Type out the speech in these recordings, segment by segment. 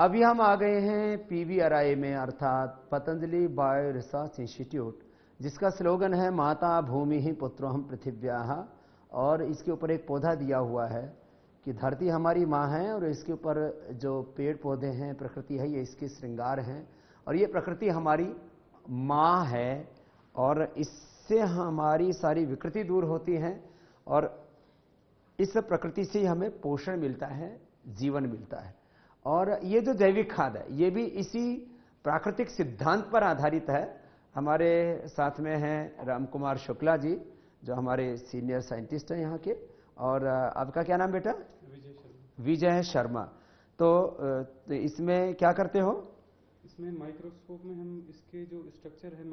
अभी हम आ गए हैं पीवीआरआई में, अर्थात पतंजलि बायो रिसर्च इंस्टीट्यूट, जिसका स्लोगन है माता भूमि ही पुत्रोहम पृथिव्याः। और इसके ऊपर एक पौधा दिया हुआ है कि धरती हमारी माँ है और इसके ऊपर जो पेड़ पौधे हैं, प्रकृति है, ये इसके श्रृंगार हैं। और ये प्रकृति हमारी माँ है और इससे हमारी सारी विकृति दूर होती हैं और इस प्रकृति से ही हमें पोषण मिलता है, जीवन मिलता है। और ये जो जैविक खाद है ये भी इसी प्राकृतिक सिद्धांत पर आधारित है। हमारे साथ में हैं राम कुमार शुक्ला जी, जो हमारे सीनियर साइंटिस्ट हैं यहाँ के। और आपका क्या नाम बेटा? विजय शर्मा। तो इसमें क्या करते हो? इसमें माइक्रोस्कोप में हम इसके जो स्ट्रक्चर है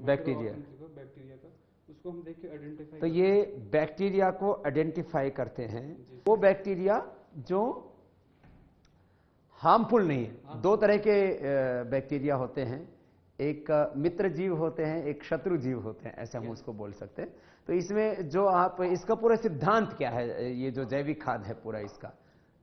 बैक्टीरिया का उसको हम देख के आइडेंटिफाई। तो ये बैक्टीरिया को आइडेंटिफाई करते हैं, वो बैक्टीरिया जो हार्मफुल नहीं है। दो तरह के बैक्टीरिया होते हैं, एक मित्र जीव होते हैं, एक शत्रु जीव होते हैं, ऐसे हम उसको बोल सकते हैं। तो इसमें जो आप, इसका पूरा सिद्धांत क्या है, ये जो जैविक खाद है पूरा इसका?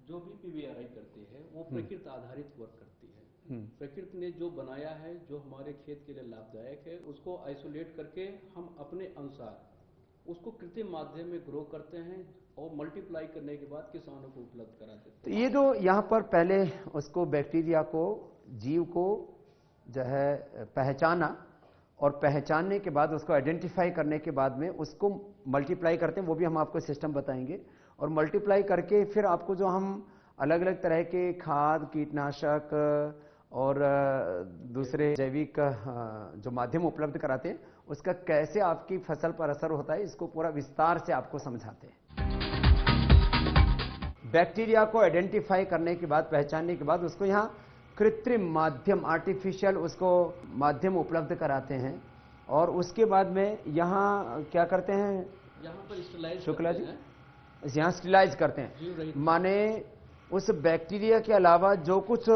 जो भी पीवीआरआई करती है वो प्रकृति आधारित वर्क करती है। प्रकृति ने जो बनाया है, जो हमारे खेत के लिए लाभदायक है, उसको आइसोलेट करके हम अपने अनुसार उसको कृत्रिम माध्यम में ग्रो करते हैं और मल्टीप्लाई करने के बाद किसानों को उपलब्ध करा देते हैं। तो ये जो यहाँ पर पहले उसको बैक्टीरिया को, जीव को जो है पहचाना, और पहचानने के बाद उसको आइडेंटिफाई करने के बाद में उसको मल्टीप्लाई करते हैं, वो भी हम आपको सिस्टम बताएंगे। और मल्टीप्लाई करके फिर आपको जो हम अलग अलग तरह के खाद, कीटनाशक और दूसरे जैविक जो माध्यम उपलब्ध कराते हैं, उसका कैसे आपकी फसल पर असर होता है, इसको पूरा विस्तार से आपको समझाते हैं। बैक्टीरिया को आइडेंटिफाई करने के बाद, पहचानने के बाद उसको यहाँ कृत्रिम माध्यम, आर्टिफिशियल उसको माध्यम उपलब्ध कराते हैं। और उसके बाद में यहाँ क्या करते हैं? यहाँ पर स्टरलाइज शुक्ला जी, यहाँ स्टरलाइज करते हैं, माने उस बैक्टीरिया के अलावा जो कुछ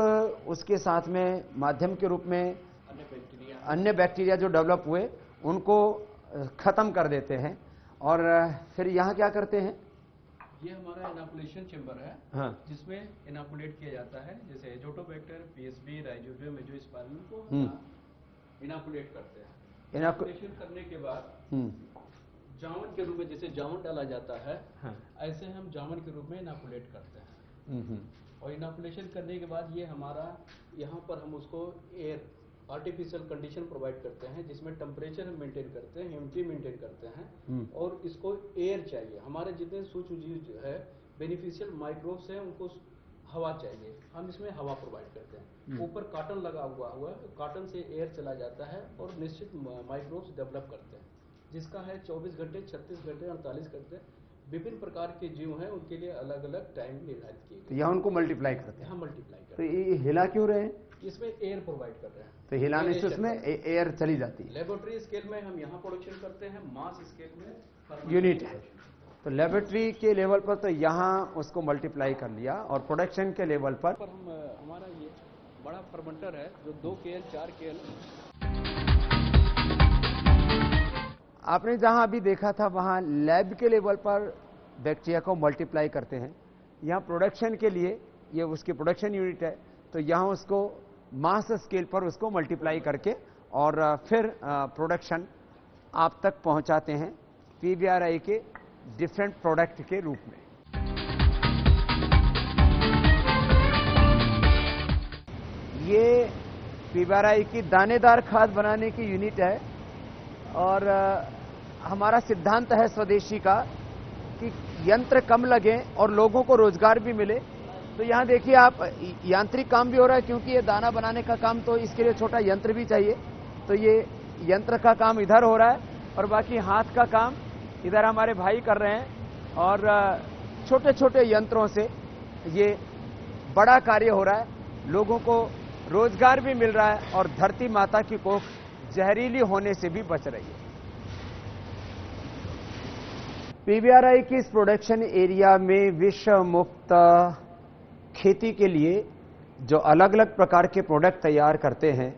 उसके साथ में माध्यम के रूप में अन्य बैक्टीरिया जो डेवलप हुए उनको खत्म कर देते हैं। और फिर यहाँ क्या करते हैं? ये हमारा इनॉकुलेशन चेंबर है। हाँ। जिसमें इनॉकुलेट किया जाता है, जैसे एजोटोबैक्टर, पीएसबी, राइजोबियम, मेजोस्पर्मियम को इनॉकुलेट करते हैं। इनॉकुलेशन करने के बाद जामुन के रूप में, जैसे जामुन डाला जाता है, हाँ, ऐसे हम जामुन के रूप में इनॉकुलेट करते हैं। और इनॉकुलेशन करने के बाद ये हमारा, यहाँ पर हम उसको एयर आर्टिफिशियल कंडीशन प्रोवाइड करते हैं, जिसमें टेम्परेचर हम मेंटेन करते हैं, ह्यूमिडिटी मेंटेन करते हैं। और इसको एयर चाहिए, हमारे जितने सूक्ष्म जीव जो है, बेनिफिशियल माइक्रोब्स हैं, उनको हवा चाहिए, हम इसमें हवा प्रोवाइड करते हैं। ऊपर कॉटन लगा हुआ है, कॉटन से एयर चला जाता है और निश्चित माइक्रोब्स डेवलप करते हैं, जिसका है 24 घंटे, 36 घंटे, 48 घंटे। विभिन्न प्रकार के जीव हैं, उनके लिए अलग अलग टाइम निर्धारित किए गए। तो यहाँ उनको मल्टीप्लाई करते हैं। हाँ, मल्टीप्लाई करते तो ये हिला क्यों रहे हैं? इसमें एयर प्रोवाइड कर रहे हैं, तो हिलाने से उसमें एयर चली जाती है। लेबोरेटरी स्केल में हम यहाँ प्रोडक्शन करते हैं, मास स्केल में यूनिट है। तो लेबोरेटरी के लेवल पर तो यहाँ उसको मल्टीप्लाई कर लिया, और प्रोडक्शन के लेवल पर हम, हमारा ये बड़ा फर्मेंटर है जो 2 KL 4 KL। आपने जहां अभी देखा था वहां लैब के लेवल पर बैक्टीरिया को मल्टीप्लाई करते हैं। यहाँ प्रोडक्शन के लिए ये उसकी प्रोडक्शन यूनिट है, तो यहाँ उसको मास स्केल पर उसको मल्टीप्लाई करके और फिर प्रोडक्शन आप तक पहुंचाते हैं पीवीआरआई के डिफरेंट प्रोडक्ट के रूप में। ये पीवीआरआई की दानेदार खाद बनाने की यूनिट है। और हमारा सिद्धांत है स्वदेशी का कि यंत्र कम लगे और लोगों को रोजगार भी मिले। तो यहाँ देखिए आप, यांत्रिक काम भी हो रहा है, क्योंकि ये दाना बनाने का काम, तो इसके लिए छोटा यंत्र भी चाहिए। तो ये यंत्र का काम इधर हो रहा है और बाकी हाथ का काम इधर हमारे भाई कर रहे हैं। और छोटे छोटे यंत्रों से ये बड़ा कार्य हो रहा है, लोगों को रोजगार भी मिल रहा है और धरती माता की कोख जहरीली होने से भी बच रही है। पीवीआरआई की इस प्रोडक्शन एरिया में विश्व मुक्त खेती के लिए जो अलग अलग प्रकार के प्रोडक्ट तैयार करते हैं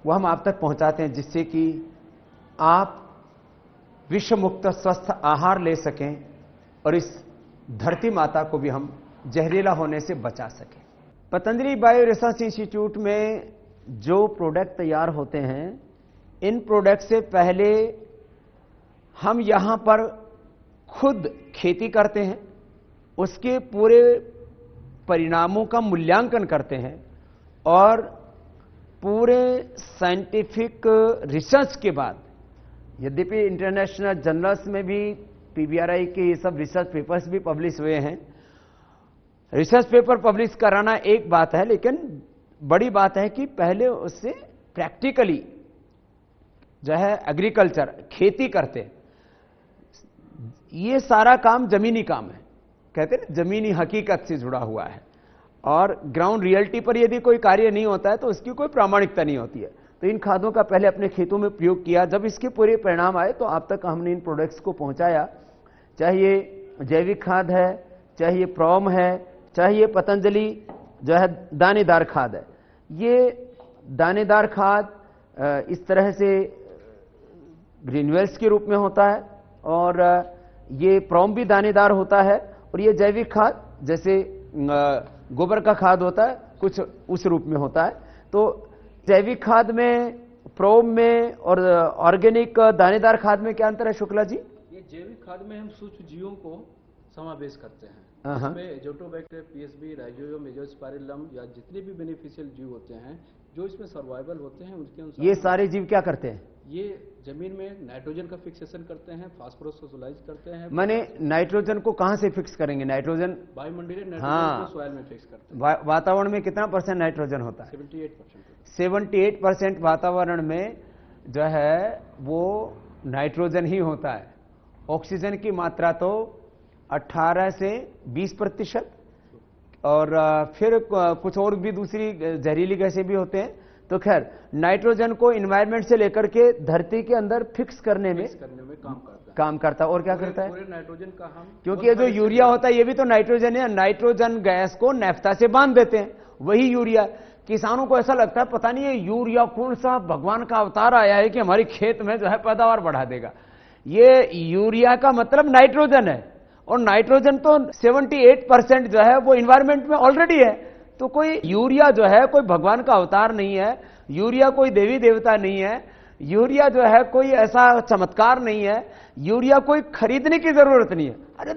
वो हम आप तक पहुंचाते हैं, जिससे कि आप विश्व मुक्त स्वस्थ आहार ले सकें और इस धरती माता को भी हम जहरीला होने से बचा सकें। पतंजलि बायो रिसर्च इंस्टीट्यूट में जो प्रोडक्ट तैयार होते हैं, इन प्रोडक्ट से पहले हम यहां पर खुद खेती करते हैं, उसके पूरे परिणामों का मूल्यांकन करते हैं और पूरे साइंटिफिक रिसर्च के बाद, यद्यपि इंटरनेशनल जर्नल्स में भी पीबीआरआई के ये सब रिसर्च पेपर्स भी पब्लिश हुए हैं। रिसर्च पेपर पब्लिश कराना एक बात है, लेकिन बड़ी बात है कि पहले उससे प्रैक्टिकली जो है एग्रीकल्चर, खेती करते हैं। ये सारा काम जमीनी काम है, कहते हैं जमीनी हकीकत से जुड़ा हुआ है, और ग्राउंड रियलिटी पर यदि कोई कार्य नहीं होता है तो उसकी कोई प्रामाणिकता नहीं होती है। तो इन खादों का पहले अपने खेतों में प्रयोग किया, जब इसके पूरे परिणाम आए तो आप तक हमने इन प्रोडक्ट्स को पहुंचाया, चाहे ये जैविक खाद है, चाहे ये प्रॉम है, चाहे ये पतंजलि जो है दानेदार खाद है। ये दानेदार खाद इस तरह से ग्रेन्युल्स के रूप में होता है, और ये प्रॉम भी दानेदार होता है, और ये जैविक खाद जैसे गोबर का खाद होता है कुछ उस रूप में होता है। तो जैविक खाद में, प्रोम में और ऑर्गेनिक दानेदार खाद में क्या अंतर है शुक्ला जी? ये जैविक खाद में हम सूक्ष्म जीवों को समावेश करते हैं, इसमें जोटोबैक्टर, पीएसबी, राइजोबियम, मेजोस्पाइरिलम या जितने भी बेनिफिशियल जीव होते हैं जो इसमें सर्वाइवल होते हैं, उनके अनुसार ये सारे जीव क्या करते हैं? ये जमीन में नाइट्रोजन का फिक्सेशन करते हैं, फास्फोरस को सोलाइज करते हैं। माने नाइट्रोजन को कहां से फिक्स करेंगे? नाइट्रोजन वायुमंडलीय नाइट्रोजन को सॉइल में फिक्स करते हैं। वातावरण में कितना % नाइट्रोजन होता है? 78%। 78% वातावरण में जो है वो नाइट्रोजन ही होता है। ऑक्सीजन की मात्रा तो 18 से 20%, और फिर कुछ और भी दूसरी जहरीली गैसें भी होते हैं। तो खैर, नाइट्रोजन को एनवायरनमेंट से लेकर के धरती के अंदर फिक्स करने में काम करता है। और क्या करता है? नाइट्रोजन का हम, क्योंकि ये जो यूरिया होता है ये भी तो नाइट्रोजन है, नाइट्रोजन गैस को नैफ्था से बांध देते हैं, वही यूरिया। किसानों को ऐसा लगता है पता नहीं ये यूरिया कौन सा भगवान का अवतार आया है कि हमारी खेत में जो है पैदावार बढ़ा देगा। ये यूरिया का मतलब नाइट्रोजन है, और नाइट्रोजन तो 78% जो है वो एनवायरनमेंट में ऑलरेडी है। तो कोई यूरिया जो है कोई भगवान का अवतार नहीं है, यूरिया कोई देवी देवता नहीं है, यूरिया जो है कोई ऐसा चमत्कार नहीं है, यूरिया कोई खरीदने की जरूरत नहीं है। अरे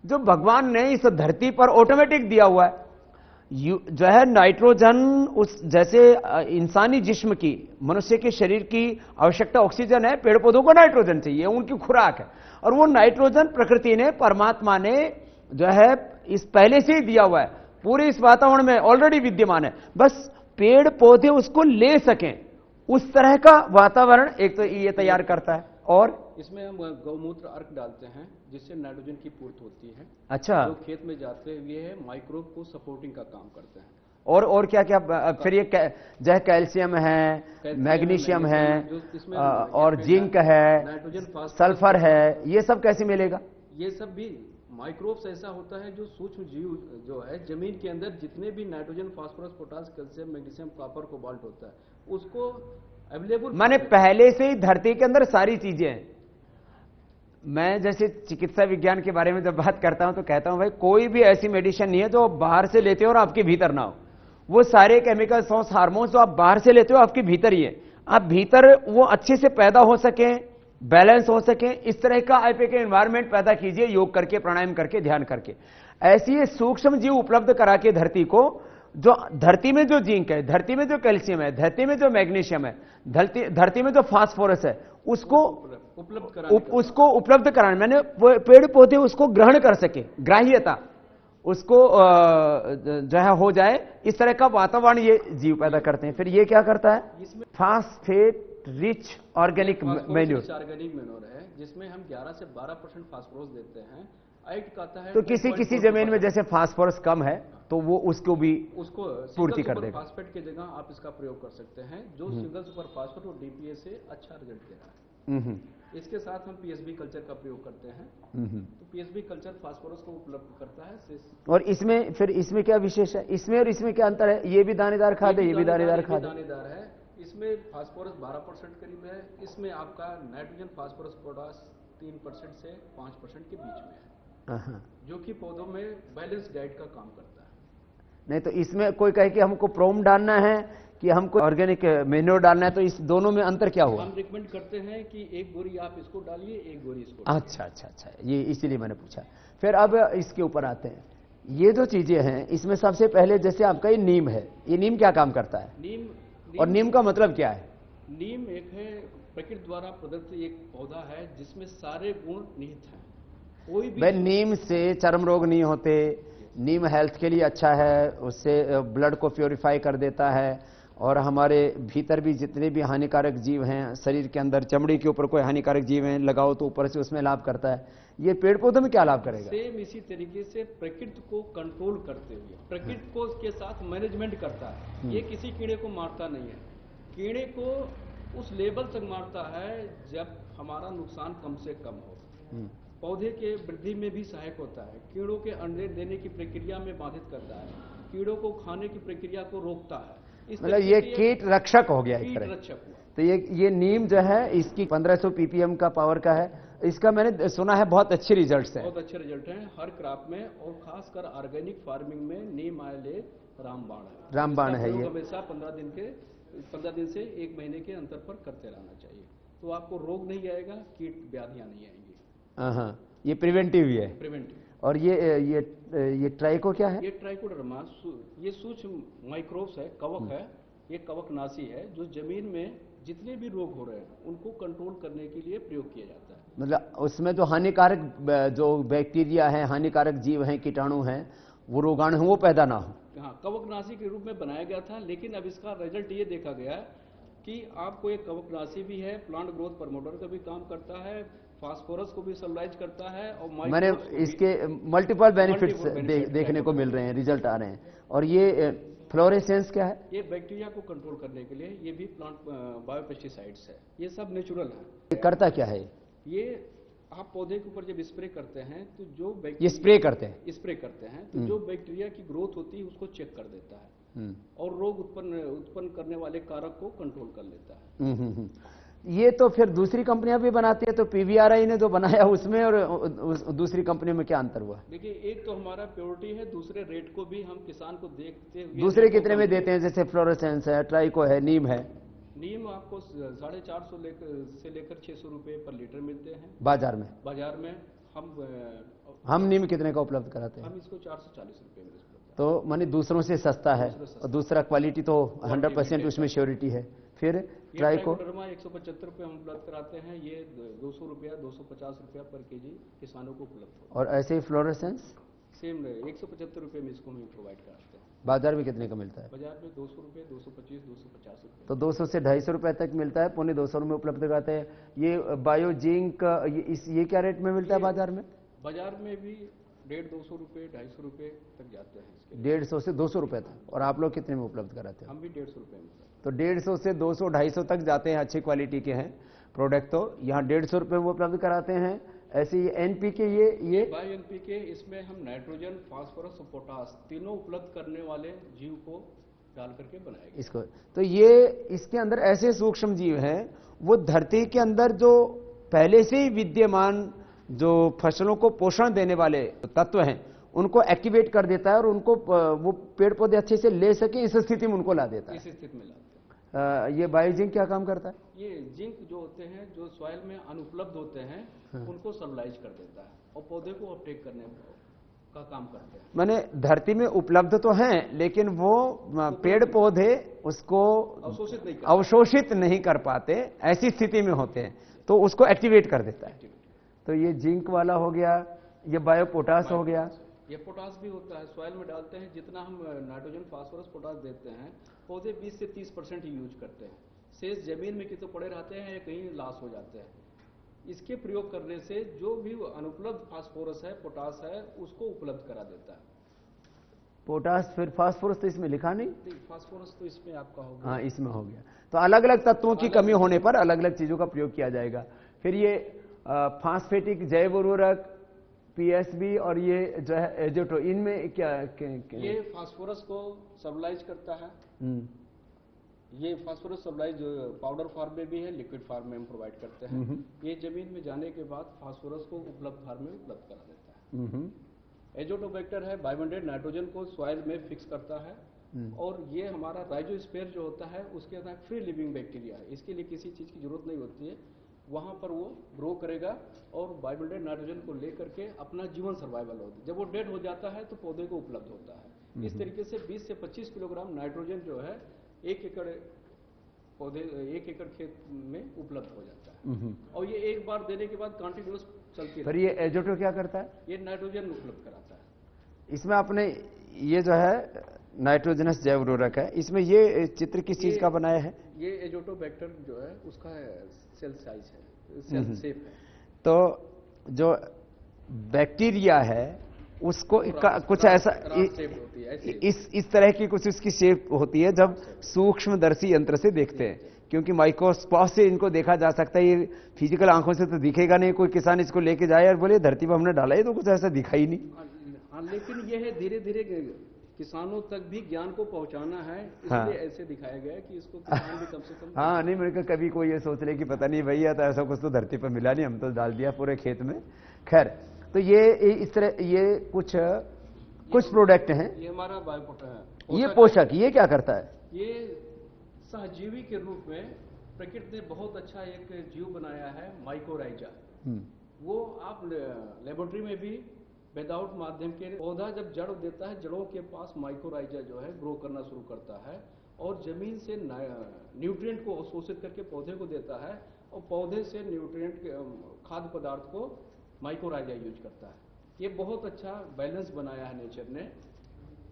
जो भगवान ने इस धरती पर ऑटोमेटिक दिया हुआ है जो है नाइट्रोजन, उस जैसे इंसानी जिस्म की, मनुष्य के शरीर की आवश्यकता ऑक्सीजन है, पेड़ पौधों को नाइट्रोजन चाहिए, उनकी खुराक है, और वो नाइट्रोजन प्रकृति ने, परमात्मा ने जो है इस पहले से ही दिया हुआ है, पूरे इस वातावरण में ऑलरेडी विद्यमान है। बस पेड़ पौधे उसको ले सकें, उस तरह का वातावरण एक तो ये तैयार करता है। और इसमें हम गौमूत्र अर्क डालते हैं जिससे नाइट्रोजन की पूर्ति होती है। अच्छा, जो खेत में जाते हुए माइक्रोब को सपोर्टिंग का काम करते हैं। और क्या क्या फिर ये जो है कैल्शियम है, मैग्नीशियम है, और जिंक है, नाइट्रोजन, सल्फर है, ये सब कैसे मिलेगा? ये सब भी माइक्रोब्स ऐसा होता है जो सूक्ष्म जीव जो है जमीन के अंदर जितने भी nitrogen, phosphorus, potash, calcium, magnesium, copper, cobalt होता है उसको अवेलेबल, माने पहले से ही धरती के अंदर सारी चीजें हैं। मैं जैसे चिकित्सा विज्ञान के बारे में जब बात करता हूं तो कहता हूं भाई कोई भी ऐसी मेडिसिन नहीं है जो बाहर से लेते हो और आपके भीतर ना हो। वो सारे केमिकल्स और हार्मोन्स जो आप बाहर से लेते हो आपके भीतर ही है। आप भीतर वो अच्छे से पैदा हो सके, बैलेंस हो सके, इस तरह का आप एक एनवायरमेंट पैदा कीजिए, योग करके, प्राणायाम करके, ध्यान करके। ऐसी सूक्ष्म जीव उपलब्ध करा के धरती को, जो धरती में जो जिंक है, धरती में जो कैल्शियम है, धरती में जो मैग्नीशियम है, धरती में जो फास्फोरस है, उसको उपलब्ध कराना, मैंने पेड़ पौधे उसको ग्रहण कर सके, ग्राह्यता उसको जो है हो जाए, इस तरह का वातावरण ये जीव पैदा करते हैं। फिर ये क्या करता है? Phosphate rich organic manure. Organic manure है जिसमें हम 11 से 12% फास्फोरस देते हैं। आइट कहता है तो किसी जमीन में जैसे फास्फोरस कम है तो वो उसको भी पूर्ति कर देगा। फास्फेट की जगह आप इसका प्रयोग कर सकते हैं, जो सिंगल सुपर फास्फेट और डीपीए से अच्छा रिजल्ट दे रहा है। इसके साथ हम पीएसबी कल्चर का प्रयोग करते हैं, तो पीएसबी कल्चर फास्फोरस को उपलब्ध करता है। और इसमें फिर इसमें क्या विशेष है? इसमें और इसमें क्या अंतर है? ये भी दानेदार खाद है, ये भी दानेदार खाद है। दानेदार है, इसमें फास्फोरस 12% करीब है, इसमें आपका नाइट्रोजन, फास्फोरस, पोटास 3% से 5% के बीच में है, जो कि पौधों में बैलेंस डाइट का काम करता है। नहीं तो इसमें कोई कहे कि हमको प्रोम डालना है कि हमको ऑर्गेनिक मेन्योर डालना है, तो इस दोनों में अंतर क्या हुआ? हम रिकमेंड करते हैं कि एक बोरी आप इसको डालिए, एक बोरी इसको। अच्छा अच्छा अच्छा, ये इसीलिए मैंने पूछा। फिर अब इसके ऊपर आते हैं, ये जो चीजें हैं इसमें सबसे पहले जैसे आपका ये नीम है, ये नीम क्या काम करता है? नीम और नीम का मतलब क्या है? नीम एक है प्रकृति द्वारा प्रदत्त एक पौधा है जिसमें सारे गुण निहित हैं। कोई भी भाई नीम से चर्म रोग नहीं होते, नीम हेल्थ के लिए अच्छा है, उससे ब्लड को प्योरीफाई कर देता है, और हमारे भीतर भी जितने भी हानिकारक जीव हैं शरीर के अंदर, चमड़ी के ऊपर कोई हानिकारक जीव हैं लगाओ तो ऊपर से उसमें लाभ करता है। ये पेड़ पौधों में क्या लाभ करेगा? सेम इसी तरीके से प्रकृति को कंट्रोल करते हुए प्रकृति को के साथ मैनेजमेंट करता है। ये किसी कीड़े को मारता नहीं है, कीड़े को उस लेवल तक मारता है जब हमारा नुकसान कम से कम हो। पौधे के वृद्धि में भी सहायक होता है, कीड़ों के अंडे देने की प्रक्रिया में बाधित करता है, कीड़ों को खाने की प्रक्रिया को रोकता है। मतलब ये कीट रक्षक हो गया एक तरह। रक्षक हुआ। तो ये नीम जो है इसकी 1500 ppm का पावर का है, इसका मैंने सुना है बहुत अच्छे रिजल्ट्स हैं। बहुत अच्छे रिजल्ट हैं हर क्रॉप में, और खासकर ऑर्गेनिक फार्मिंग में नीम ऑयल एक रामबाण है। रामबाण है ये। हमेशा 15 दिन से 1 महीने के अंतर पर करते रहना चाहिए, तो आपको रोग नहीं आएगा, कीट व्याधियां नहीं आएंगी। हाँ, ये प्रिवेंटिव ही है। प्रिवेंटिव। और ये ट्राइको क्या है? ये ट्राइकोडर्मा ये सूक्ष्म माइक्रोब्स है, कवक है, ये कवकनाशी है जो जमीन में जितने भी रोग हो रहे हैं उनको कंट्रोल करने के लिए प्रयोग किया जाता है। मतलब उसमें जो हानिकारक जो बैक्टीरिया है, हानिकारक जीव हैं, कीटाणु हैं, वो रोगाणु वो पैदा ना हो। हाँ, कवकनाशी के रूप में बनाया गया था, लेकिन अब इसका रिजल्ट ये देखा गया कि आपको एक कवकनाशी भी है, प्लांट ग्रोथ प्रमोटर का भी काम करता है, फास्फोरस को भी सब्लाइज करता है, और मैंने इसके मल्टीपल बेनिफिट्स देखने को मिल रहे हैं, रिजल्ट आ रहे हैं। और ये फ्लोरेसेंस क्या है? ये बैक्टीरिया को कंट्रोल करने के लिए, ये भी प्लांट बायोपेस्टिसाइड्स है, ये सब नेचुरल है। ये करता क्या है? ये आप पौधे के ऊपर जब स्प्रे करते हैं तो जो ये स्प्रे करते हैं तो जो बैक्टीरिया की ग्रोथ होती है उसको चेक कर देता है और रोग उत्पन्न करने वाले कारक को कंट्रोल कर लेता है। ये तो फिर दूसरी कंपनियां भी बनाती है, तो पीवीआरआई ने जो बनाया उसमें और दूसरी कंपनी में क्या अंतर हुआ? देखिए, एक तो हमारा प्योरिटी है, दूसरे रेट को भी हम किसान को देखते हुए। दूसरे कितने में देते हैं? जैसे फ्लोरेसेंस है, ट्राइको है, नीम है। नीम आपको 450 से लेकर 600 रुपए पर लीटर मिलते हैं बाजार में। हम नीम कितने का उपलब्ध कराते हैं? हम इसको 440 रुपए में। तो माने दूसरों से सस्ता है, और दूसरा क्वालिटी तो 100% उसमें श्योरिटी है। फिर ट्राइको 175 रुपए हम उपलब्ध कराते हैं, ये 200 रुपया 250 रुपया पर केजी किसानों को उपलब्ध। और ऐसे ही फ्लोरेसेंस सेम 175 रुपए में इसको हम प्रोवाइड कराते हैं। बाजार में कितने का मिलता है? बाजार में 200 रुपए, 225, 250 रुपए। तो 200 से 250 रुपए तक मिलता है, 250 में उपलब्ध कराते हैं। ये बायोजिंक ये क्या रेट में मिलता है बाजार में? बाजार में भी 150-200 रुपए, 250 रुपए तक जाते हैं। 150 से 200 रुपए तक। और आप लोग कितने में उपलब्ध कराते हैं? हम भी 150 रुपए में। तो 150 से 200, 250 तक जाते हैं, अच्छी क्वालिटी के हैं प्रोडक्ट, तो यहाँ 150 रुपए में उपलब्ध कराते हैं। ऐसे ये एनपीके, ये बायो एनपीके, इसमें हम नाइट्रोजन, फास्फोरस और पोटास तीनों उपलब्ध करने वाले जीव को डाल करके बनाएंगे इसको। तो ये इसके अंदर ऐसे सूक्ष्म जीव हैं, वो धरती के अंदर जो पहले से ही विद्यमान जो फसलों को पोषण देने वाले तत्व हैं उनको एक्टिवेट कर देता है, और उनको वो पेड़ पौधे अच्छे से ले सके इस स्थिति में उनको ला देता है। इस स्थिति में लाते हैं। ये बायोजिंक क्या काम करता है? ये जिंक जो होते हैं, जो सॉइल में अनुपलब्ध होते हैं, उनको सब्लाइज कर देता है और पौधे को अपटेक करने का काम करते हैं। माने धरती में उपलब्ध तो हैं, लेकिन वो पेड़ पौधे उसको अवशोषित नहीं कर पाते, ऐसी स्थिति में होते हैं, तो उसको एक्टिवेट कर देता है। तो ये जिंक वाला हो गया, ये बायो पोटास हो गया। ये पोटास भी होता है, सॉइल में डालते हैं, जितना हम नाइट्रोजन, फास्फोरस, पोटास देते हैं, पौधे 20 से 30% ही यूज करते हैं, शेष जमीन में कि तो पड़े रहते हैं या कहीं लॉस हो जाते हैं। इसके प्रयोग करने से जो भी अनुपलब्ध फास्फोरस है, पोटास है, उसको उपलब्ध करा देता है। पोटास, फिर फास्फोरस तो इसमें लिखा नहीं? फास्फोरस तो इसमें आपका हो गया। हाँ, इसमें हो गया। तो अलग अलग तत्वों की कमी होने पर अलग अलग चीजों का प्रयोग किया जाएगा। फिर ये फास्फेटिक जैव उर्वरक, पीएसबी, और ये जो है एजोटो, इनमें क्या ये फास्फोरस को सब्लाइज करता है। ये फास्फोरस सब्लाइज पाउडर फॉर्म में भी है, लिक्विड फॉर्म में हम प्रोवाइड करते हैं। ये जमीन में जाने के बाद फास्फोरस को उपलब्ध फॉर्म में उपलब्ध करा देता है। एजोटोबैक्टर है बाइमोलेट नाइट्रोजन को सॉइल में फिक्स करता है, और ये हमारा राइजोस्फीयर जो होता है उसके अंदर फ्री लिविंग बैक्टीरिया है, इसके लिए किसी चीज़ की जरूरत नहीं होती है, वहाँ पर वो ग्रो करेगा और बाइमोलेट नाइट्रोजन को लेकर के अपना जीवन सर्वाइवल होता है। जब वो डेड हो जाता है तो पौधे को उपलब्ध होता है। इस तरीके से 20 से 25 किलोग्राम नाइट्रोजन जो है 1 एकड़ खेत में उपलब्ध हो जाता है, और ये एक बार देने के बाद कंटिन्यूअस चलती है। पर ये एजोटो क्या करता है? ये नाइट्रोजन उपलब्ध कराता है। इसमें आपने ये जो है नाइट्रोजनस जैव उर्वरक है, इसमें ये चित्र किस चीज का बनाया है? ये एजोटोबैक्टर जो है उसका सेल साइज है, सेल शेप है। तो जो बैक्टीरिया है उसको कुछ ऐसा इस तरह की कुछ उसकी शेप होती है जब सूक्ष्मदर्शी यंत्र से देखते हैं, क्योंकि माइक्रोस्कोप से इनको देखा जा सकता है, ये फिजिकल आंखों से तो दिखेगा नहीं। कोई किसान इसको लेके जाए और बोले धरती पर हमने डाला है तो कुछ ऐसा दिखा ही नहीं। लेकिन ये है धीरे धीरे किसानों तक भी ज्ञान को पहुंचाना है, इसलिए ऐसे दिखाया गया है कि इसको किसान भी कम से कम हाँ नहीं, मेरे को कभी कोई ये सोच ले कि पता नहीं भैया तो ऐसा कुछ तो धरती पर मिला नहीं, हम तो डाल दिया पूरे खेत में। खैर, तो ये इस तरह ये कुछ प्रोडक्ट हैं। ये हमारा बायोपोटा है, ये पोषक, ये क्या करता है? ये सहजीवी के रूप में प्रकृति ने बहुत अच्छा एक जीव बनाया है, माइकोराइजा। वो आप लेबोरेटरी में भी विदाउट माध्यम के पौधा जब जड़ देता है, जड़ों के पास माइकोराइजा जो है ग्रो करना शुरू करता है और जमीन से न्यूट्रिएंट को अवशोषित करके पौधे को देता है, और पौधे से न्यूट्रिएंट खाद्य पदार्थ को माइकोराइजा यूज करता है। ये बहुत अच्छा बैलेंस बनाया है नेचर ने।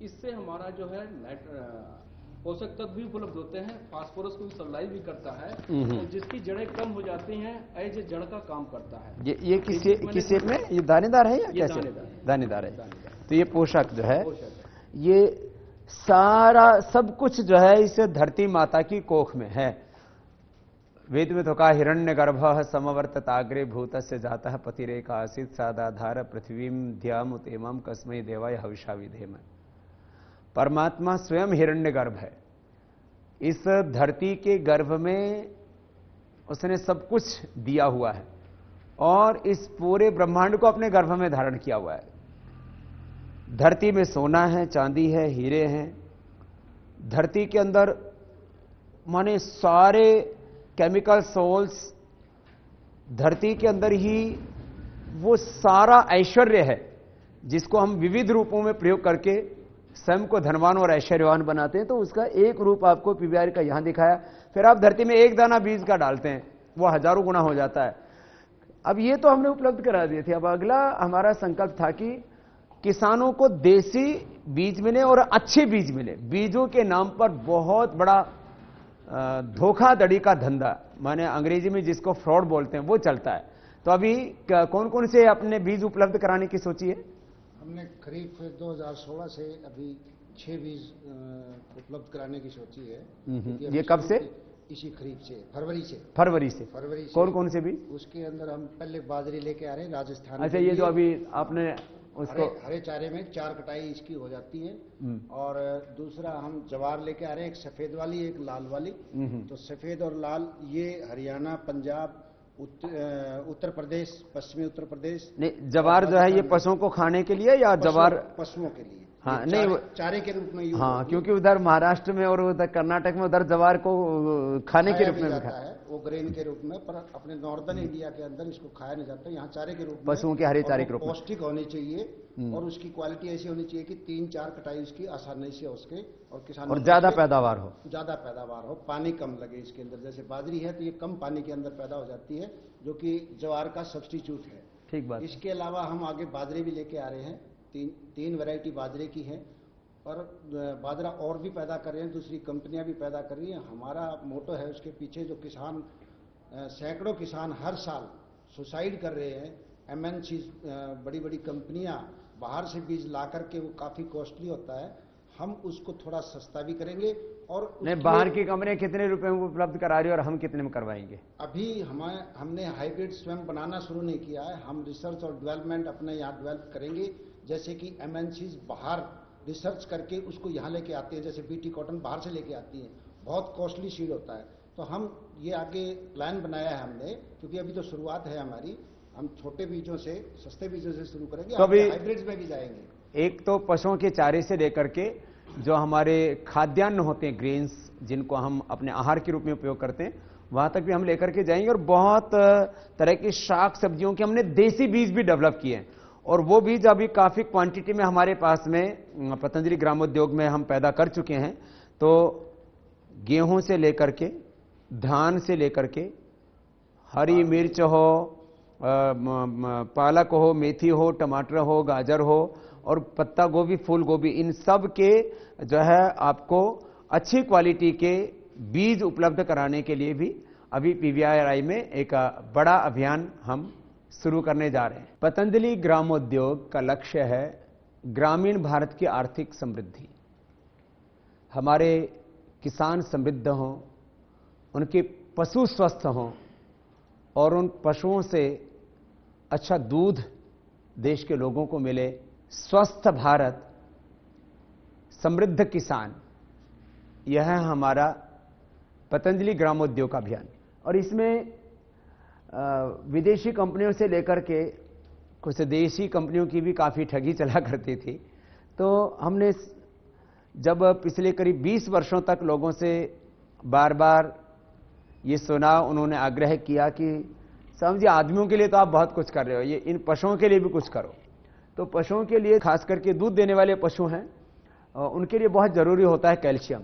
इससे हमारा जो है पोषक तत्व भी उपलब्ध होते हैं, फास्फोरस को भी सप्लाई भी करता है, और जिसकी जड़ें कम हो जाती हैं एज ए जड़ का काम करता है। ये किस शेप में? ये दानेदार है या कैसे? दानेदार है। तो ये पोषक जो है, ये सारा सब कुछ जो है इस धरती माता की कोख में है। वेद में तो कहा हिरण्य गर्भ समवर्तताग्रे भूतस्य जातः पतिरेका आसीत् सादाधार पृथ्वीम ध्याम तेमम कस्मै देवाय हविषा विधेम। परमात्मा स्वयं हिरण्य गर्भ है। इस धरती के गर्भ में उसने सब कुछ दिया हुआ है और इस पूरे ब्रह्मांड को अपने गर्भ में धारण किया हुआ है। धरती में सोना है, चांदी है, हीरे हैं। धरती के अंदर माने सारे केमिकल सोल्स, धरती के अंदर ही वो सारा ऐश्वर्य है जिसको हम विविध रूपों में प्रयोग करके स्वयं को धनवान और ऐश्वर्यवान बनाते हैं। तो उसका एक रूप आपको पीवीआर का यहां दिखाया। फिर आप धरती में एक दाना बीज का डालते हैं, वो हजारों गुना हो जाता है। अब ये तो हमने उपलब्ध करा दिए थे। अब अगला हमारा संकल्प था कि किसानों को देसी बीज मिले और अच्छे बीज मिले। बीजों के नाम पर बहुत बड़ा धोखाधड़ी का धंधा, माने अंग्रेजी में जिसको फ्रॉड बोलते हैं, वो चलता है। तो अभी कौन कौन से अपने बीज उपलब्ध कराने की सोची है? हमने खरीफ 2016 से अभी 6 बीज उपलब्ध कराने की सोची है। ये कब से? इसी खरीफ से, फरवरी से। कौन कौन से बीज? उसके अंदर हम पहले बाजरी लेके आ रहे हैं राजस्थान। अच्छा, ये जो अभी आपने उसको हरे चारे में 4 कटाई इसकी हो जाती है। और दूसरा हम जवार लेके आ रहे हैं, एक सफेद वाली एक लाल वाली। तो सफेद और लाल ये हरियाणा, पंजाब, उत्तर प्रदेश, पश्चिमी उत्तर प्रदेश। नहीं, जवार जो है ये पशुओं को खाने के लिए या जवार पशुओं के लिए? हाँ, नहीं चारे के रूप में यूज। हाँ, क्योंकि उधर महाराष्ट्र में और उधर कर्नाटक में उधर जवार को खाने के रूप में खाया है, वो ग्रेन के रूप में। पर अपने नॉर्दर्न इंडिया के अंदर इसको खाया नहीं जाता, यहाँ चारे के रूप में, पशुओं के हरे चारे के रूप में। पौष्टिक होनी चाहिए और उसकी क्वालिटी ऐसी होनी चाहिए कि 3-4 कटाई उसकी आसानी से हो सके और किसान और ज्यादा पैदावार हो, पानी कम लगे इसके अंदर। जैसे बाजरी है तो ये कम पानी के अंदर पैदा हो जाती है, जो कि जवार का सब्स्टिट्यूट है। ठीक बात। इसके अलावा हम आगे बाजरे भी लेके आ रहे हैं। तीन वैरायटी बाजरे की है और बाजरा और भी पैदा कर रहे हैं, दूसरी कंपनियां भी पैदा कर रही हैं। हमारा मोटो है उसके पीछे जो किसान, सैकड़ों किसान हर साल सुसाइड कर रहे हैं। एमएनसी बड़ी बड़ी कंपनियां बाहर से बीज ला करके, वो काफी कॉस्टली होता है, हम उसको थोड़ा सस्ता भी करेंगे। और नहीं, बाहर की कंपनियां कितने रुपए में उपलब्ध करा रही है और हम कितने में करवाएंगे? अभी हमने हाइब्रिड स्वयं बनाना शुरू नहीं किया है। हम रिसर्च और डेवलपमेंट अपने यहाँ डेवलप करेंगे। जैसे कि एमएनसीज बाहर रिसर्च करके उसको यहाँ लेके आती है, जैसे बीटी कॉटन बाहर से लेके आती है, बहुत कॉस्टली सीड होता है। तो हम ये आगे प्लान बनाया है हमने, क्योंकि अभी तो शुरुआत है हमारी। हम छोटे बीजों से, सस्ते बीजों से शुरू करेंगे, तो अभी हाइब्रिड्स में भी जाएंगे। एक तो पशुओं के चारे से लेकर के जो हमारे खाद्यान्न होते हैं, ग्रेन्स, जिनको हम अपने आहार के रूप में उपयोग करते हैं, वहां तक भी हम लेकर के जाएंगे। और बहुत तरह की शाक सब्जियों के हमने देसी बीज भी डेवलप किए हैं, और वो बीज अभी काफी क्वांटिटी में हमारे पास में पतंजलि ग्रामोद्योग में हम पैदा कर चुके हैं। तो गेहूं से लेकर के, धान से लेकर के, हरी मिर्च हो, पालक हो, मेथी हो, टमाटर हो, गाजर हो, और पत्ता गोभी, फूल गोभी, इन सब के जो है आपको अच्छी क्वालिटी के बीज उपलब्ध कराने के लिए भी अभी पीवीआरआई में एक बड़ा अभियान हम शुरू करने जा रहे हैं। पतंजलि ग्रामोद्योग का लक्ष्य है ग्रामीण भारत की आर्थिक समृद्धि। हमारे किसान समृद्ध हों, उनके पशु स्वस्थ हों, और उन पशुओं से अच्छा दूध देश के लोगों को मिले। स्वस्थ भारत, समृद्ध किसान, यह है हमारा पतंजलि ग्रामोद्योग का अभियान। और इसमें विदेशी कंपनियों से लेकर के कुछ देशी कंपनियों की भी काफ़ी ठगी चला करती थी। तो हमने जब पिछले करीब 20 वर्षों तक लोगों से बार बार ये सुना, उन्होंने आग्रह किया कि साहब जी, आदमियों के लिए तो आप बहुत कुछ कर रहे हो, ये इन पशुओं के लिए भी कुछ करो। तो पशुओं के लिए, खास करके दूध देने वाले पशु हैं, उनके लिए बहुत ज़रूरी होता है कैल्शियम।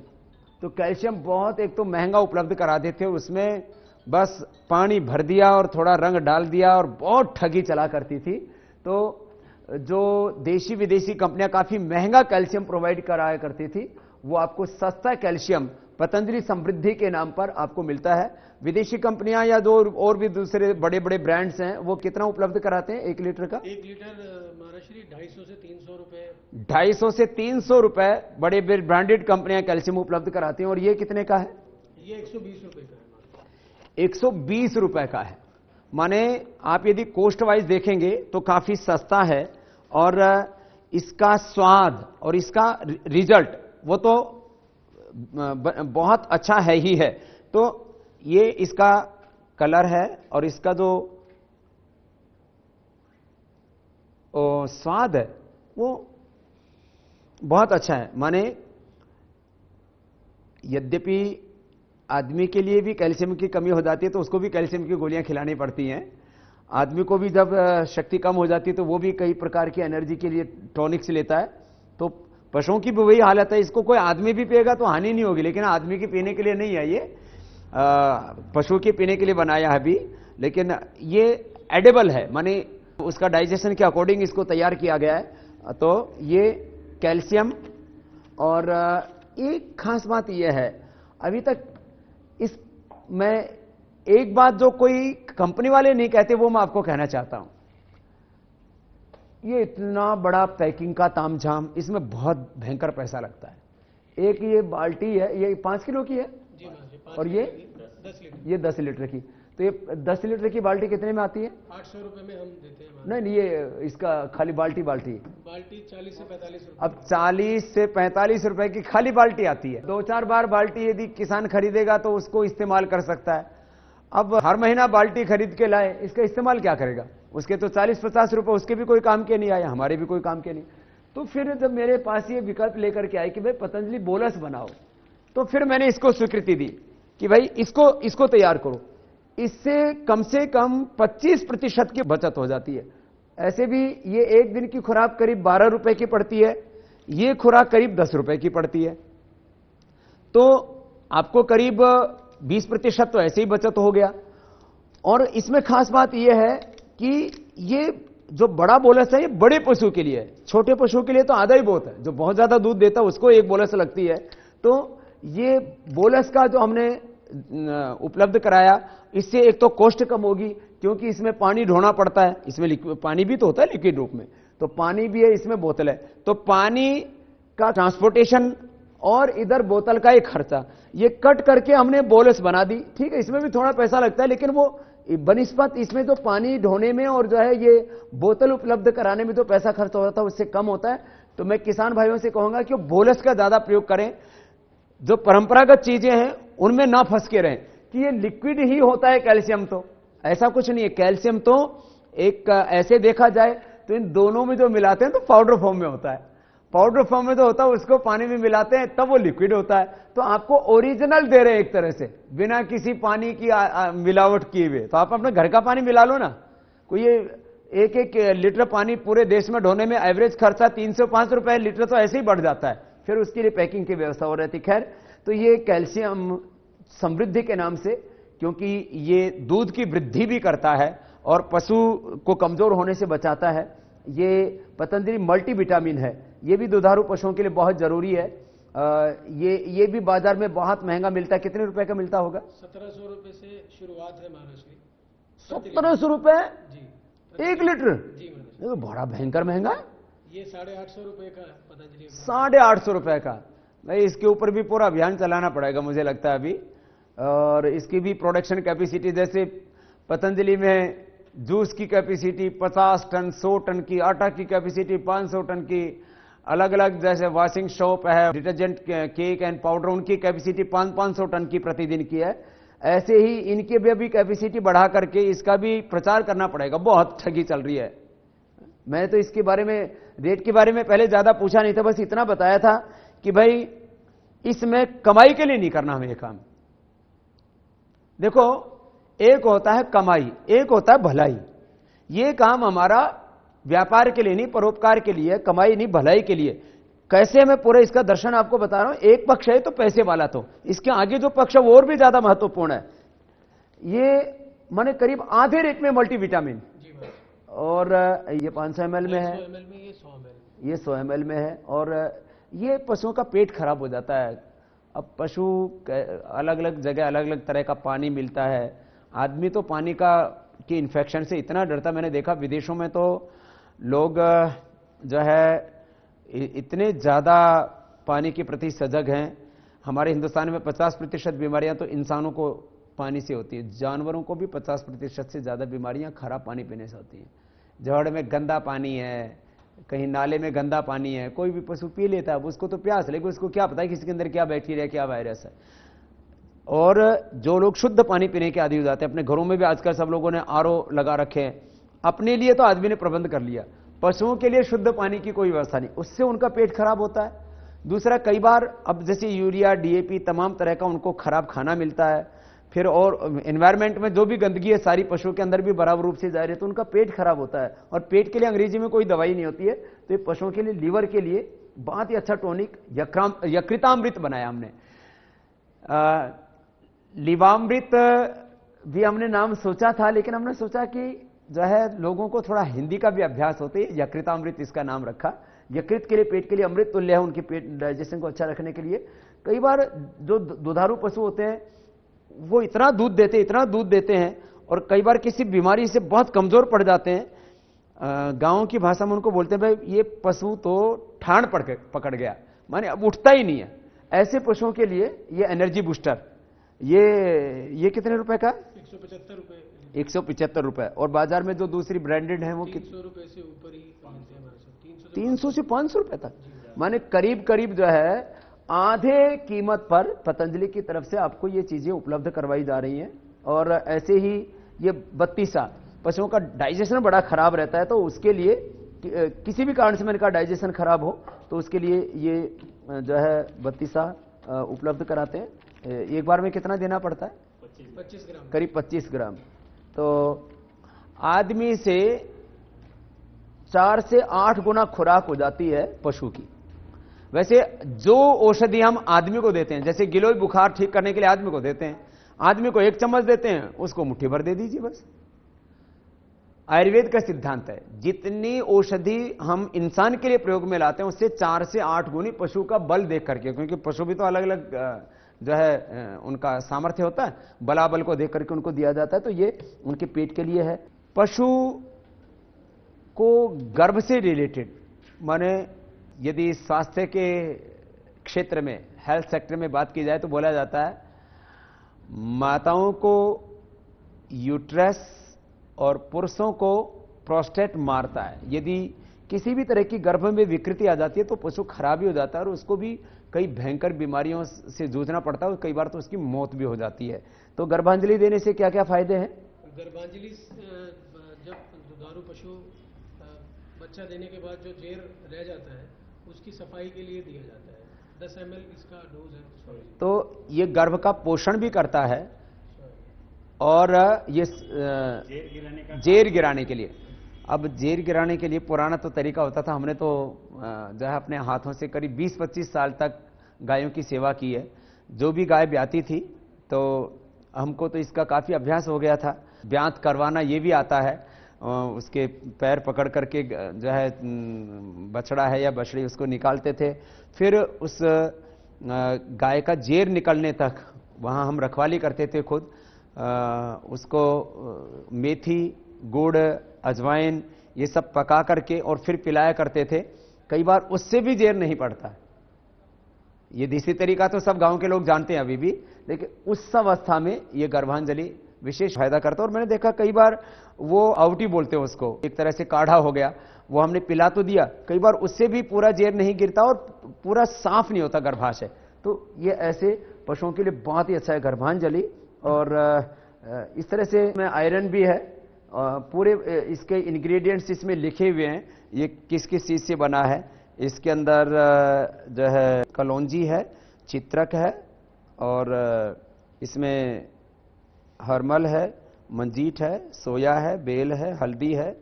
तो कैल्शियम बहुत एक तो महंगा उपलब्ध करा देते, उसमें बस पानी भर दिया और थोड़ा रंग डाल दिया, और बहुत ठगी चला करती थी। तो जो देशी विदेशी कंपनियां काफ़ी महंगा कैल्शियम प्रोवाइड कराया करती थी, वो आपको सस्ता कैल्शियम पतंजलि समृद्धि के नाम पर आपको मिलता है। विदेशी कंपनियां या जो और भी दूसरे बड़े बड़े ब्रांड्स हैं, वो कितना उपलब्ध कराते हैं 1 लीटर का? 1 लीटर महाराष्ट्री 250 से 300 रुपए। 250 से 300 रुपए बड़े ब्रांडेड कंपनियां कैल्शियम उपलब्ध कराती हैं। और ये कितने का है? ये 120 रुपए का है। 120 रुपए का है। माने आप यदि कोस्ट वाइज देखेंगे तो काफी सस्ता है, और इसका स्वाद और इसका रिजल्ट वो तो बहुत अच्छा है ही है। तो ये इसका कलर है, और इसका जो स्वाद है वो बहुत अच्छा है। माने यद्यपि आदमी के लिए भी कैल्शियम की कमी हो जाती है, तो उसको भी कैल्शियम की गोलियां खिलानी पड़ती हैं। आदमी को भी जब शक्ति कम हो जाती है तो वो भी कई प्रकार की एनर्जी के लिए टॉनिक्स लेता है। तो पशुओं की भी वही हालत है। इसको कोई आदमी भी पिएगा तो हानि नहीं होगी, लेकिन आदमी के पीने के लिए नहीं है, ये पशु के पीने के लिए बनाया है अभी। लेकिन ये एडेबल है, माने उसका डाइजेशन के अकॉर्डिंग इसको तैयार किया गया है। तो ये कैल्शियम, और एक खास बात यह है, अभी तक इस मैं एक बात जो कोई कंपनी वाले नहीं कहते वो मैं आपको कहना चाहता हूं। ये इतना बड़ा पैकिंग का तामझाम, इसमें बहुत भयंकर पैसा लगता है। एक ये बाल्टी है, ये 5 किलो की है जी, और ये 10 लीटर। ये 10 लीटर की। तो ये 10 लीटर की बाल्टी कितने में आती है? 800 रुपए में हम देते हैं। नहीं, ये इसका खाली बाल्टी 40 से 45 रुपए। अब 40 से 45 रुपए की खाली बाल्टी आती है। 2-4 बार बाल्टी यदि किसान खरीदेगा तो उसको इस्तेमाल कर सकता है। अब हर महीना बाल्टी खरीद के लाए, इसका इस्तेमाल क्या करेगा? उसके तो 40-50 रुपए उसके भी कोई काम के नहीं आए, हमारे भी कोई काम के नहीं। तो फिर जब मेरे पास ये विकल्प लेकर के आए कि भाई पतंजलि बोलस बनाओ, तो फिर मैंने इसको स्वीकृति दी कि भाई इसको तैयार करो। इससे कम से कम 25% की बचत हो जाती है। ऐसे भी ये एक दिन की खुराक करीब 12 रुपए की पड़ती है, ये खुराक करीब 10 रुपए की पड़ती है। तो आपको करीब 20% तो ऐसे ही बचत हो गया। और इसमें खास बात यह है कि ये जो बड़ा बोलस है ये बड़े पशु के लिए है, छोटे पशु के लिए तो आधा ही बहुत है। जो बहुत ज्यादा दूध देता है उसको एक बोलस लगती है। तो ये बोलस का जो हमने उपलब्ध कराया, इससे एक तो कॉस्ट कम होगी, क्योंकि इसमें पानी ढोना पड़ता है। इसमें पानी भी तो होता है लिक्विड रूप में, तो पानी भी है, इसमें बोतल है, तो पानी का ट्रांसपोर्टेशन और इधर बोतल का एक खर्चा, ये कट करके हमने बोलस बना दी। ठीक है, इसमें भी थोड़ा पैसा लगता है, लेकिन वो बनिस्पत इसमें तो पानी ढोने में और जो है ये बोतल उपलब्ध कराने में तो पैसा खर्च होता है, उससे कम होता है। तो मैं किसान भाइयों से कहूंगा कि बोलस का ज्यादा प्रयोग करें। जो परंपरागत चीजें हैं उनमें ना फंस के रहें कि ये लिक्विड ही होता है कैल्शियम, तो ऐसा कुछ नहीं है। कैल्शियम तो एक ऐसे देखा जाए तो इन दोनों में जो मिलाते हैं तो पाउडर फॉर्म में होता है, पाउडर फॉर्म में तो होता है, उसको पानी में मिलाते हैं तब वो लिक्विड होता है। तो आपको ओरिजिनल दे रहे हैं एक तरह से, बिना किसी पानी की मिलावट किए हुए। तो आप अपने घर का पानी मिला लो ना। कोई ये एक एक लीटर पानी पूरे देश में ढोने में एवरेज खर्चा 305 रुपए लीटर तो ऐसे ही बढ़ जाता है, फिर उसके लिए पैकिंग की व्यवस्था हो रही थी। खैर, तो ये कैल्शियम समृद्धि के नाम से, क्योंकि ये दूध की वृद्धि भी करता है और पशु को कमजोर होने से बचाता है, ये पतंजलि मल्टीविटामिन है, ये भी दुधारू पशुओं के लिए बहुत जरूरी है। ये भी बाजार में बहुत महंगा मिलता है। कितने रुपए का मिलता होगा? 1700 रुपए से शुरुआत है महाराज की। 1700 रुपए जी 1 लीटर? जी महाराज, ये तो बड़ा भयंकर महंगा है। ये 850 रुपए का पतंजलि। 850 रुपए का। भाई इसके ऊपर भी पूरा अभियान चलाना पड़ेगा मुझे लगता है अभी। और इसकी भी प्रोडक्शन कैपेसिटी, जैसे पतंजलि में जूस की कैपेसिटी 50 टन, 100 टन की, आटा की कैपेसिटी 500 टन की, अलग अलग जैसे वॉशिंग सोप है, डिटर्जेंट, केक एंड पाउडर, उनकी कैपेसिटी 500 टन की प्रतिदिन की है। ऐसे ही इनकी भी अभी कैपेसिटी बढ़ा करके इसका भी प्रचार करना पड़ेगा। बहुत ठगी चल रही है। मैं तो इसके बारे में, रेट के बारे में पहले ज्यादा पूछा नहीं था, बस इतना बताया था कि भाई इसमें कमाई के लिए नहीं करना हमें ये काम। देखो, एक होता है कमाई, एक होता है भलाई। ये काम हमारा व्यापार के लिए नहीं, परोपकार के लिए, कमाई नहीं, भलाई के लिए। कैसे मैं पूरे इसका दर्शन आपको बता रहा हूं। एक पक्ष है तो पैसे वाला, तो इसके आगे जो पक्ष है वो और भी ज्यादा महत्वपूर्ण है। ये माने करीब आधे रेट में मल्टीविटामिन, और ये 500 ml में है, 100 ml में, ये 100 ml, ये 100 ml में है। और ये पशुओं का पेट खराब हो जाता है। अब पशु अलग अलग जगह अलग अलग तरह का पानी मिलता है। आदमी तो पानी की इन्फेक्शन से इतना डरता, मैंने देखा विदेशों में तो लोग जो है इतने ज्यादा पानी के प्रति सजग हैं। हमारे हिंदुस्तान में 50% बीमारियां तो इंसानों को पानी से होती है, जानवरों को भी 50% से ज्यादा बीमारियां खराब पानी पीने से होती हैं। जड़ में गंदा पानी है, कहीं नाले में गंदा पानी है, कोई भी पशु पी लेता है, अब उसको तो प्यास लगे, उसको क्या पता है कि इसके अंदर क्या बैक्टीरिया, क्या वायरस है। और जो लोग शुद्ध पानी पीने के आदी हो जाते हैं, अपने घरों में भी आजकल सब लोगों ने आरओ लगा रखे हैं। अपने लिए तो आदमी ने प्रबंध कर लिया, पशुओं के लिए शुद्ध पानी की कोई व्यवस्था नहीं, उससे उनका पेट खराब होता है। दूसरा, कई बार अब जैसे यूरिया, डीएपी, तमाम तरह का उनको खराब खाना मिलता है। फिर और एनवायरमेंट में जो भी गंदगी है सारी पशुओं के अंदर भी बराबर रूप से जा रही है, तो उनका पेट खराब होता है। और पेट के लिए अंग्रेजी में कोई दवाई नहीं होती है, तो ये पशुओं के लिए, लीवर के लिए बहुत ही अच्छा टॉनिक यकृतामृत बनाया हमने। लिवामृत भी हमने नाम सोचा था, लेकिन हमने सोचा कि जो है लोगों को थोड़ा हिंदी का भी अभ्यास होते है, यकृतामृत इसका नाम रखा। यकृत के लिए, पेट के लिए अमृत तुल्य है, उनके पेट डाइजेशन को अच्छा रखने के लिए। कई बार जो दुधारू पशु होते हैं वो इतना दूध देते हैं और कई बार किसी बीमारी से बहुत कमजोर पड़ जाते हैं। गांव की भाषा में उनको बोलते हैं भाई ये पशु तो ठाण पकड़ गया, माने अब उठता ही नहीं है। ऐसे पशुओं के लिए ये एनर्जी बूस्टर, ये कितने रुपए का? 175 रुपए। 175 रुपए। और बाजार में जो दूसरी ब्रांडेड है वो 300 रुपए से ऊपर ही मिलते हैं। 300 से 500 रुपए तक, माने करीब करीब जो है आधे कीमत पर पतंजलि की तरफ से आपको ये चीजें उपलब्ध करवाई जा रही हैं। और ऐसे ही ये 32 पशुओं का डाइजेशन बड़ा खराब रहता है, तो उसके लिए किसी भी कारण से मैंने कहा डाइजेशन खराब हो तो उसके लिए ये जो है 32 उपलब्ध कराते हैं। एक बार में कितना देना पड़ता है? 25 ग्राम, करीब 25 ग्राम। तो आदमी से 4 से 8 गुना खुराक हो जाती है पशु की। वैसे जो औषधि हम आदमी को देते हैं, जैसे गिलोय बुखार ठीक करने के लिए आदमी को देते हैं, आदमी को 1 चम्मच देते हैं, उसको मुट्ठी भर दे दीजिए बस। आयुर्वेद का सिद्धांत है जितनी औषधि हम इंसान के लिए प्रयोग में लाते हैं उससे 4 से 8 गुनी पशु का बल देख करके, क्योंकि पशु भी तो अलग अलग जो है उनका सामर्थ्य होता है, बलाबल को देख करके उनको दिया जाता है। तो ये उनके पेट के लिए है। पशु को गर्भ से रिलेटेड, माने यदि स्वास्थ्य के क्षेत्र में, हेल्थ सेक्टर में बात की जाए तो बोला जाता है माताओं को यूट्रस और पुरुषों को प्रोस्टेट मारता है। यदि किसी भी तरह की गर्भ में विकृति आ जाती है तो पशु खराब ही हो जाता है और उसको भी कई भयंकर बीमारियों से जूझना पड़ता है और कई बार तो उसकी मौत भी हो जाती है। तो गर्भांजलि देने से क्या क्या फायदे हैं? गर्भांजलि जब गारू पशु बच्चा देने के बाद जो जेर रह जाता है उसकी सफाई के लिए दिया जाता है। 10 ml इसका डोज है। तो ये गर्भ का पोषण भी करता है और ये जेर गिराने के लिए। अब जेर गिराने के लिए पुराना तो तरीका होता था, हमने तो जो है अपने हाथों से करीब 20-25 साल तक गायों की सेवा की है। जो भी गाय ब्याती थी तो हमको तो इसका काफी अभ्यास हो गया था। ब्यांत करवाना ये भी आता है, उसके पैर पकड़ करके जो है बछड़ा है या बछड़ी उसको निकालते थे, फिर उस गाय का जेर निकलने तक वहाँ हम रखवाली करते थे खुद। उसको मेथी, गुड़, अजवाइन ये सब पका करके और फिर पिलाया करते थे। कई बार उससे भी जेर नहीं पड़ता। ये देसी तरीका तो सब गांव के लोग जानते हैं अभी भी, लेकिन उस अवस्था में ये गर्भांजलि विशेष फायदा करता है। और मैंने देखा कई बार वो आउटी बोलते हैं उसको, एक तरह से काढ़ा हो गया, वो हमने पिला तो दिया, कई बार उससे भी पूरा जेर नहीं गिरता और पूरा साफ नहीं होता गर्भाशय। तो ये ऐसे पशुओं के लिए बहुत ही अच्छा है गर्भांजलि। और इस तरह से में आयरन भी है, पूरे इसके इंग्रेडिएंट्स इसमें लिखे हुए हैं, ये किस किस चीज से बना है। इसके अंदर जो है कलौंजी है, चित्रक है, और इसमें हरमल है, मंजीठ है, सोया है, बेल है, हल्दी है,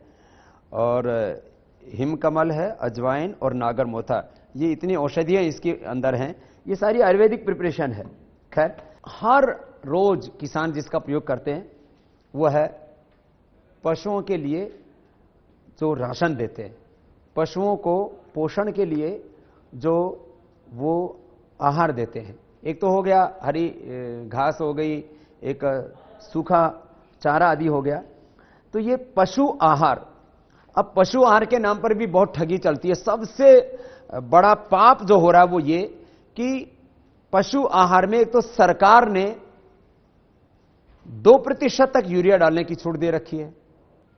और हिमकमल है, अजवाइन और नागरमोथा। ये इतनी औषधियां इसके अंदर हैं। ये सारी आयुर्वेदिक प्रिपरेशन है। खैर, हर रोज किसान जिसका प्रयोग करते हैं वो है पशुओं के लिए जो राशन देते हैं, पशुओं को पोषण के लिए जो वो आहार देते हैं। एक तो हो गया हरी घास हो गई, एक सूखा चारा आदि हो गया। तो ये पशु आहार, अब पशु आहार के नाम पर भी बहुत ठगी चलती है। सबसे बड़ा पाप जो हो रहा है वो ये कि पशु आहार में एक तो सरकार ने 2% तक यूरिया डालने की छूट दे रखी है।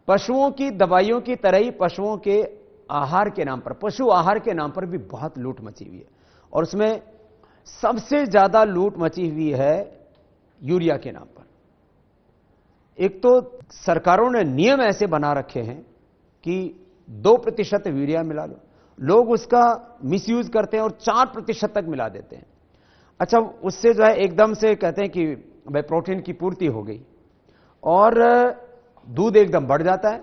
पशुओं की दवाइयों की तरह ही पशुओं के आहार के नाम पर, पशु आहार के नाम पर भी बहुत लूट मची हुई है। और उसमें सबसे ज्यादा लूट मची हुई है यूरिया के नाम पर। एक तो सरकारों ने नियम ऐसे बना रखे हैं कि 2% यूरिया मिला लो, लोग उसका मिसयूज करते हैं और 4% तक मिला देते हैं। अच्छा, उससे जो है एकदम से कहते हैं कि भाई प्रोटीन की पूर्ति हो गई और दूध एकदम बढ़ जाता है।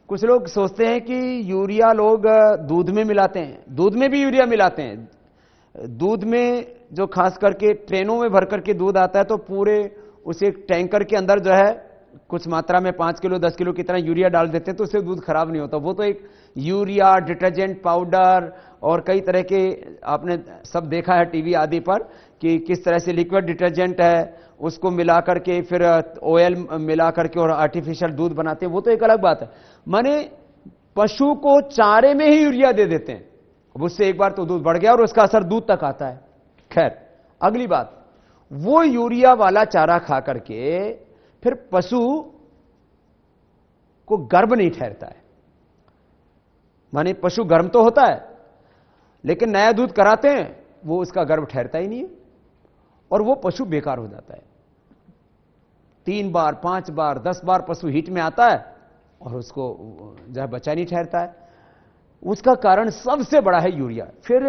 कुछ लोग सोचते हैं कि यूरिया लोग दूध में मिलाते हैं, दूध में भी यूरिया मिलाते हैं। दूध में जो खास करके ट्रेनों में भर करके दूध आता है तो पूरे उस एक टैंकर के अंदर जो है कुछ मात्रा में 5 किलो 10 किलो की तरह यूरिया डाल देते हैं, तो उससे दूध खराब नहीं होता। वो तो एक यूरिया, डिटर्जेंट पाउडर और कई तरह के आपने सब देखा है टीवी आदि पर कि किस तरह से लिक्विड डिटर्जेंट है उसको मिला करके फिर ऑयल मिला करके और आर्टिफिशियल दूध बनाते हैं, वो तो एक अलग बात है। माने पशु को चारे में ही यूरिया दे देते हैं, अब उससे एक बार तो दूध बढ़ गया और उसका असर दूध तक आता है। खैर, अगली बात, वो यूरिया वाला चारा खा करके फिर पशु को गर्भ नहीं ठहरता है। माने पशु गर्भ तो होता है लेकिन नया दूध कराते हैं वो उसका गर्भ ठहरता ही नहीं है और वो पशु बेकार हो जाता है। 3 बार 5 बार 10 बार पशु हीट में आता है और उसको जो है बच्चा नहीं ठहरता है। उसका कारण सबसे बड़ा है यूरिया। फिर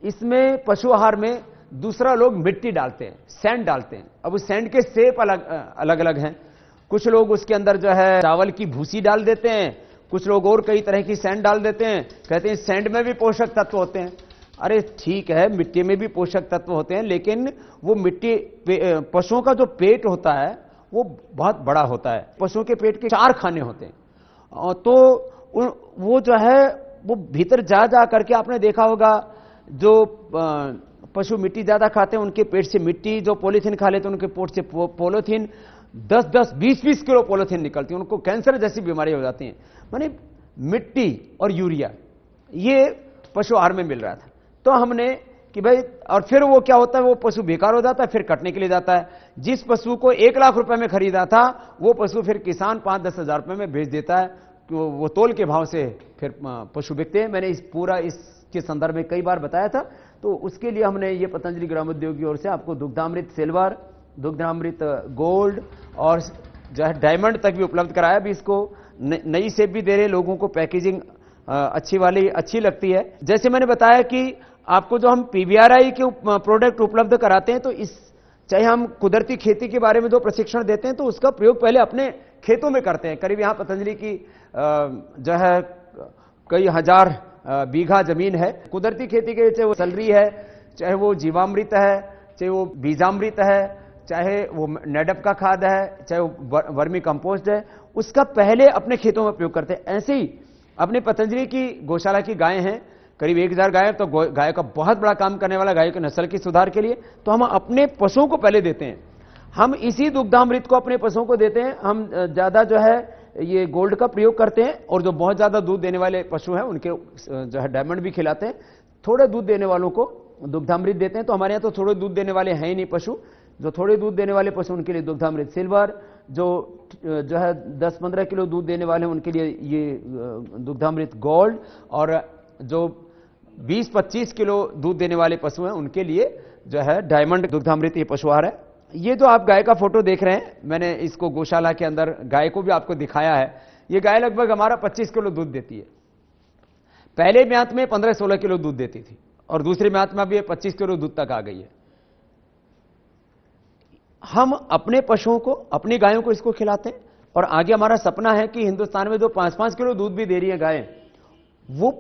इसमें पशु आहार में दूसरा लोग मिट्टी डालते हैं, सैंड डालते हैं। अब उस सैंड के शेप अलग अलग हैं। कुछ लोग उसके अंदर जो है चावल की भूसी डाल देते हैं, कुछ लोग और कई तरह की सैंड डाल देते हैं, कहते हैं सैंड में भी पोषक तत्व होते हैं। अरे ठीक है, मिट्टी में भी पोषक तत्व होते हैं, लेकिन वो मिट्टी पशुओं का जो पेट होता है वो बहुत बड़ा होता है। पशुओं के पेट के 4 खाने होते हैं, तो वो जो है वो भीतर जा जा करके आपने देखा होगा जो पशु मिट्टी ज्यादा खाते हैं उनके पेट से मिट्टी, जो पॉलीथीन खा लेते हैं उनके पेट से पॉलीथीन 10-10 20-20 किलो पॉलीथीन निकलती है, उनको कैंसर जैसी बीमारी हो जाती है। माने मिट्टी और यूरिया ये पशु आहार में मिल रहा था, तो हमने कि भाई, और फिर वो क्या होता है, वो पशु बेकार हो जाता है, फिर कटने के लिए जाता है। जिस पशु को 1 लाख रुपए में खरीदा था वो पशु फिर किसान 5-10 हजार रुपए में बेच देता है, तो वो तोल के भाव से फिर पशु बिकते हैं। मैंने इसके संदर्भ में कई बार बताया था। तो उसके लिए हमने ये पतंजलि ग्रामोद्योग की ओर से आपको दुग्धामृत सिल्वर, दुग्धामृत गोल्ड और जो है डायमंड तक भी उपलब्ध कराया। अभी इसको नई सेब भी दे रहे लोगों को, पैकेजिंग अच्छी वाली अच्छी लगती है। जैसे मैंने बताया कि आपको जो हम पीवीआरआई के प्रोडक्ट उपलब्ध कराते हैं, तो इस चाहे हम कुदरती खेती के बारे में जो प्रशिक्षण देते हैं तो उसका प्रयोग पहले अपने खेतों में करते हैं। करीब यहां पतंजलि की जो है कई हजार बीघा जमीन है कुदरती खेती के, चाहे वो सलरी है, चाहे वो जीवामृत है, चाहे वो बीजामृत है, चाहे वो नेडप का खाद है, चाहे वो वर्मी कंपोस्ट है, उसका पहले अपने खेतों में प्रयोग करते हैं। ऐसे ही अपने पतंजलि की गौशाला की गायें हैं, करीब 1000 गायें, तो गाय का बहुत बड़ा काम करने वाला गाय के नस्ल की सुधार के लिए, तो हम अपने पशुओं को पहले देते हैं। हम इसी दुग्धामृत को अपने पशुओं को देते हैं। हम ज्यादा जो है ये गोल्ड का प्रयोग करते हैं, और जो बहुत ज्यादा दूध देने वाले पशु हैं उनके जो है डायमंड भी खिलाते हैं। थोड़े दूध देने वालों को दुग्धामृत देते हैं। तो हमारे यहाँ तो थोड़े दूध देने वाले हैं ही नहीं पशु, जो थोड़े दूध देने वाले पशु उनके लिए दुग्धामृत सिल्वर, जो है 10-15 किलो दूध देने वाले हैं उनके लिए ये दुग्धामृत गोल्ड, और जो 20-25 किलो दूध देने वाले पशु हैं उनके लिए जो है डायमंड दुग्धामृत ये पशु आहार है। ये जो आप गाय का फोटो देख रहे हैं, मैंने इसको गौशाला के अंदर गाय को भी आपको दिखाया है। ये गाय लगभग हमारा 25 किलो दूध देती है। पहले म्यात में 15-16 किलो दूध देती थी, और दूसरी म्यात में अब ये 25 किलो दूध तक आ गई है। हम अपने पशुओं को, अपनी गायों को इसको खिलाते हैं, और आगे हमारा सपना है कि हिंदुस्तान में जो 5-5 किलो दूध भी दे रही है गायें, वो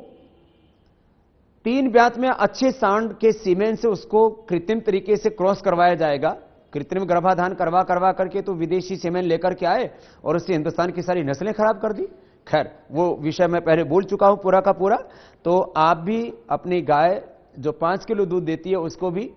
3 ब्यात में अच्छे सांड के सीमेन से उसको कृत्रिम तरीके से क्रॉस करवाया जाएगा। कृत्रिम गर्भाधान करवा करके तो विदेशी सीमेन लेकर के आए और उससे हिंदुस्तान की सारी नस्लें खराब कर दी। खैर, वो विषय मैं पहले बोल चुका हूं पूरा का पूरा। तो आप भी अपनी गाय जो 5 किलो दूध देती है उसको भी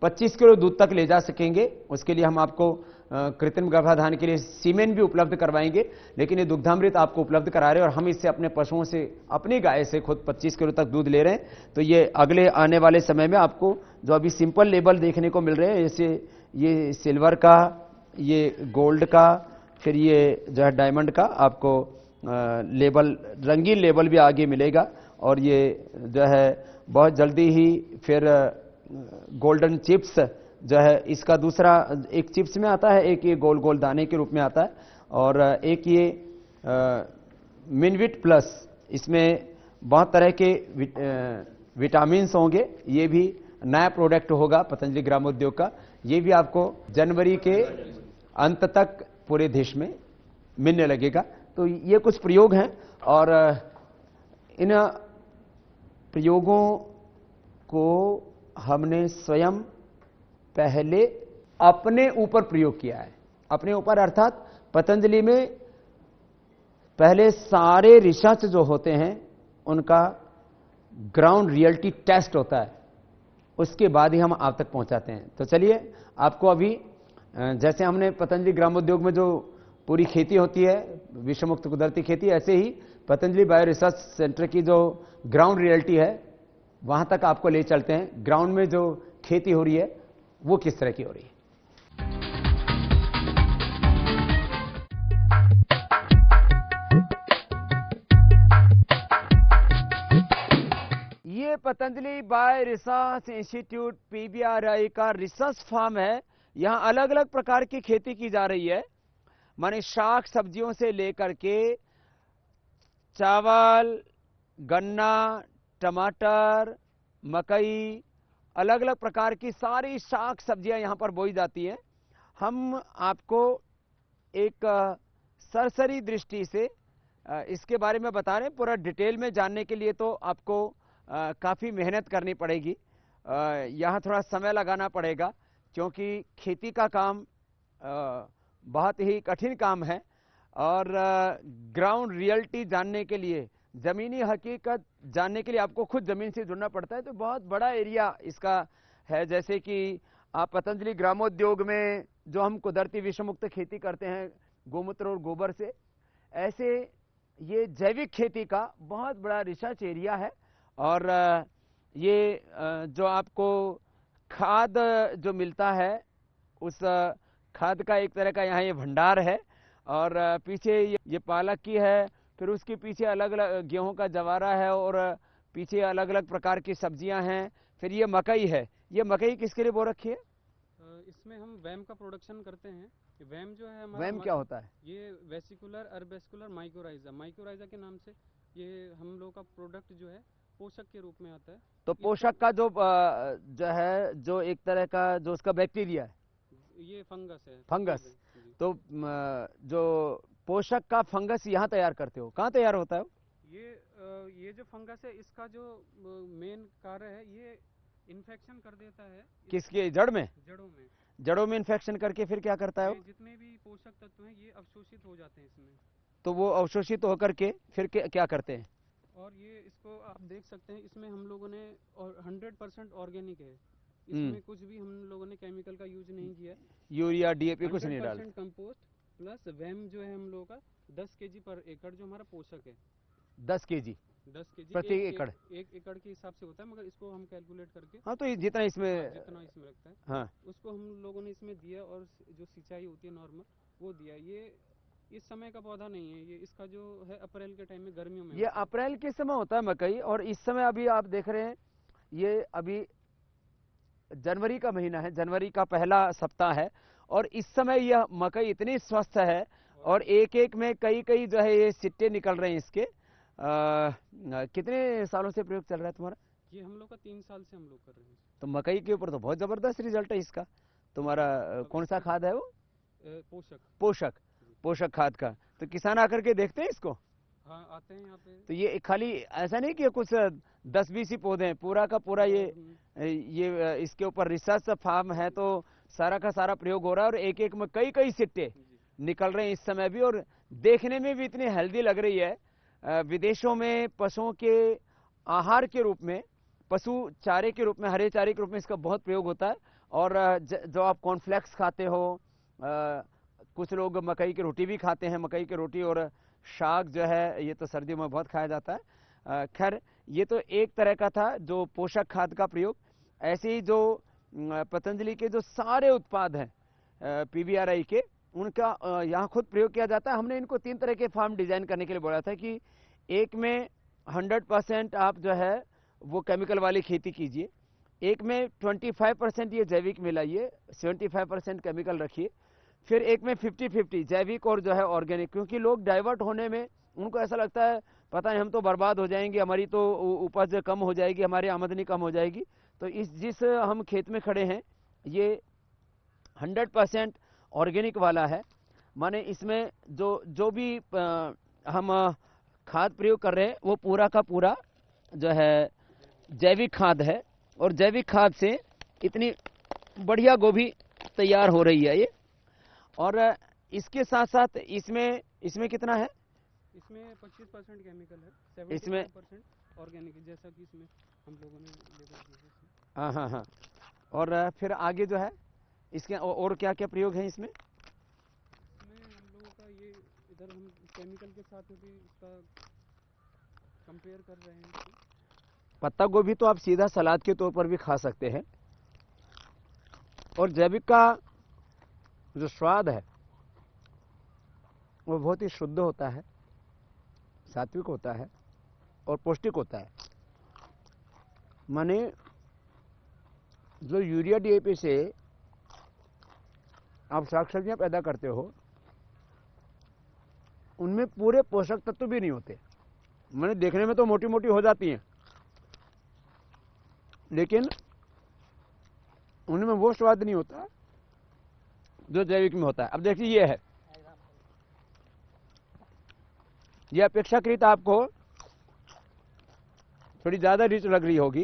25 किलो दूध तक ले जा सकेंगे। उसके लिए हम आपको कृत्रिम गर्भाधान के लिए सीमेन भी उपलब्ध करवाएंगे, लेकिन ये दुग्धामृत आपको उपलब्ध करा रहे हैं, और हम इससे अपने पशुओं से, अपनी गाय से खुद 25 किलो तक दूध ले रहे हैं। तो ये अगले आने वाले समय में आपको जो अभी सिंपल लेबल देखने को मिल रहे हैं, जैसे ये सिल्वर का, ये गोल्ड का, फिर ये जो है डायमंड का, आपको लेबल, रंगीन लेबल भी आगे मिलेगा। और ये जो है बहुत जल्दी ही फिर गोल्डन चिप्स जो है, इसका दूसरा एक चिप्स में आता है, एक ये गोल गोल दाने के रूप में आता है, और एक ये मिनविट प्लस, इसमें बहुत तरह के विटामिन्स होंगे। ये भी नया प्रोडक्ट होगा पतंजलि ग्रामोद्योग का। ये भी आपको जनवरी के अंत तक पूरे देश में मिलने लगेगा। तो ये कुछ प्रयोग हैं, और इन प्रयोगों को हमने स्वयं पहले अपने ऊपर प्रयोग किया है। अपने ऊपर अर्थात पतंजलि में पहले सारे रिसर्च जो होते हैं उनका ग्राउंड रियलिटी टेस्ट होता है, उसके बाद ही हम आप तक पहुंचाते हैं। तो चलिए, आपको अभी जैसे हमने पतंजलि ग्रामोद्योग में जो पूरी खेती होती है, विषम मुक्त कुदरती खेती, ऐसे ही पतंजलि बायो रिसर्च सेंटर की जो ग्राउंड रियलिटी है वहां तक आपको ले चलते हैं। ग्राउंड में जो खेती हो रही है वो किस तरह की हो रही है। ये पतंजलि बायो रिसर्च इंस्टीट्यूट पीवीआरआई का रिसर्च फार्म है। यहां अलग अलग प्रकार की खेती की जा रही है, माने शाक सब्जियों से लेकर के चावल, गन्ना, टमाटर, मकई, अलग अलग प्रकार की सारी शाक सब्जियां यहां पर बोई जाती हैं। हम आपको एक सरसरी दृष्टि से इसके बारे में बता रहे हैं। पूरा डिटेल में जानने के लिए तो आपको काफी मेहनत करनी पड़ेगी, यहां थोड़ा समय लगाना पड़ेगा, क्योंकि खेती का काम बहुत ही कठिन काम है। और ग्राउंड रियलिटी जानने के लिए, जमीनी हकीकत जानने के लिए आपको खुद जमीन से जुड़ना पड़ता है। तो बहुत बड़ा एरिया इसका है। जैसे कि आप पतंजलि ग्रामोद्योग में जो हम कुदरती विषम मुक्त खेती करते हैं गोमूत्र और गोबर से, ऐसे ये जैविक खेती का बहुत बड़ा रिसर्च एरिया है। और ये जो आपको खाद जो मिलता है, उस खाद का एक तरह का यहाँ ये भंडार है। और पीछे ये पालक की है, फिर उसके पीछे अलग अलग गेहूं का जवारा है, और पीछे अलग अलग प्रकार की सब्जियां हैं। फिर ये मकई है। ये मकई किसके लिए बो रखी है? इसमें हम वैम का प्रोडक्शन करते हैं। वैम जो है हमारा, वैम क्या होता है? ये वेसिकुलर अर्बेस्कुलर माइक्रोराइजा, माइक्रोराइजा के नाम से ये हम लोग का प्रोडक्ट जो है पोषक के रूप में आता है। तो पोषक का जो है, जो एक तरह का जो उसका बैक्टीरिया है, ये फंगस है। फंगस। तो जो पोषक का फंगस यहाँ तैयार करते हो, कहाँ तैयार होता है? ये जो फंगस है इसका जो मेन कार्य है, ये इन्फेक्शन कर देता है। किसके? जड़ में? जड़ों में। जड़ों में इन्फेक्शन करके फिर क्या करता है? जितने भी पोषक तत्व हैं ये अवशोषित हो जाते हैं इसमें। तो वो अवशोषित होकर के फिर क्या करते हैं? और ये इसको आप देख सकते हैं, इसमें हम लोगों ने 100% ऑर्गेनिक है। इसमें कुछ भी हम लोगों ने केमिकल का यूज नहीं किया है। यूरिया डीएपी कुछ नहीं डाला। 100% कंपोस्ट प्लस वैम जो है हम लोगों का 10 केजी पर एकड़ जो हमारा पोषक है। 10 केजी प्रति एकड़? एक एकड़ के हिसाब से होता है, मगर इसको हम कैलकुलेट करके, हाँ, तो जितना इसमें लगता है, हाँ, उसको हम लोगों ने इसमें दिया। और जो सिंचाई होती है नॉर्मल वो दिया। ये इस समय का पौधा नहीं है, ये इसका जो है अप्रैल के टाइम में, गर्मियों में। ये अप्रैल के समय होता है मकई। और इस समय अभी आप देख रहे हैं, ये अभी जनवरी का महीना है, जनवरी का पहला सप्ताह है, और इस समय यह मकई इतनी स्वस्थ है, और एक एक में कई कई जो है ये सिट्टे निकल रहे हैं इसके। कितने सालों से प्रयोग चल रहा है तुम्हारा? ये हम लोग का 3 साल से हम लोग कर रहे हैं। तो मकई के ऊपर तो बहुत जबरदस्त रिजल्ट है इसका। तुम्हारा कौन सा खाद है वो? पोषक खाद का। तो किसान आकर के देखते हैं इसको? हाँ, आते हैं यहाँ पे। तो ये खाली ऐसा नहीं कि कुछ 10-20 ही पौधे हैं, पूरा का पूरा ये इसके ऊपर रिसर्च फार्म है, तो सारा का सारा प्रयोग हो रहा है, और एक एक में कई कई सिट्टे निकल रहे हैं इस समय भी, और देखने में भी इतनी हेल्दी लग रही है। विदेशों में पशुओं के आहार के रूप में, पशु चारे के रूप में, हरे चारे के रूप में इसका बहुत प्रयोग होता है। और जो आप कॉर्नफ्लेक्स खाते हो, कुछ लोग मकई की रोटी भी खाते हैं, मकई की रोटी और शाक जो है ये तो सर्दियों में बहुत खाया जाता है। खैर, ये तो एक तरह का था जो पोषक खाद का प्रयोग। ऐसे ही जो पतंजलि के जो सारे उत्पाद हैं पीवीआरआई के, उनका यहाँ खुद प्रयोग किया जाता है। हमने इनको 3 तरह के फार्म डिजाइन करने के लिए बोला था कि एक में 100% आप जो है वो केमिकल वाली खेती कीजिए, एक में 25% ये जैविक मिलाइए, 75% केमिकल रखिए, फिर एक में 50-50 जैविक और जो है ऑर्गेनिक। क्योंकि लोग डाइवर्ट होने में उनको ऐसा लगता है पता नहीं हम तो बर्बाद हो जाएंगे, हमारी तो उपज कम हो जाएगी, हमारी आमदनी कम हो जाएगी। तो जिस हम खेत में खड़े हैं ये 100% ऑर्गेनिक वाला है। माने इसमें जो भी हम खाद प्रयोग कर रहे हैं वो पूरा का पूरा जो है जैविक खाद है, और जैविक खाद से इतनी बढ़िया गोभी तैयार हो रही है ये। और इसके साथ साथ इसमें कितना है? इसमें 25% केमिकल है, इसमें 75% ऑर्गेनिक, जैसा कि इसमें हम लोगों ने लेबल किया है। हाँ। और फिर आगे जो है इसके और क्या क्या प्रयोग है इसमें? हम लोगों का ये इधर हम केमिकल के साथ भी इसका कंपेयर कर रहे हैं। पत्ता गोभी तो आप सीधा सलाद के तौर पर भी खा सकते हैं, और जैविक का जो स्वाद है वो बहुत ही शुद्ध होता है, सात्विक होता है और पौष्टिक होता है। माने जो यूरिया डीएपी से आप साग सब्जियां पैदा करते हो उनमें पूरे पोषक तत्व भी नहीं होते। मैंने देखने में तो मोटी मोटी हो जाती हैं, लेकिन उनमें वो स्वाद नहीं होता जो जैविक में होता है। अब देखिए ये है, ये अपेक्षाकृत आपको थोड़ी ज्यादा रिच लग रही होगी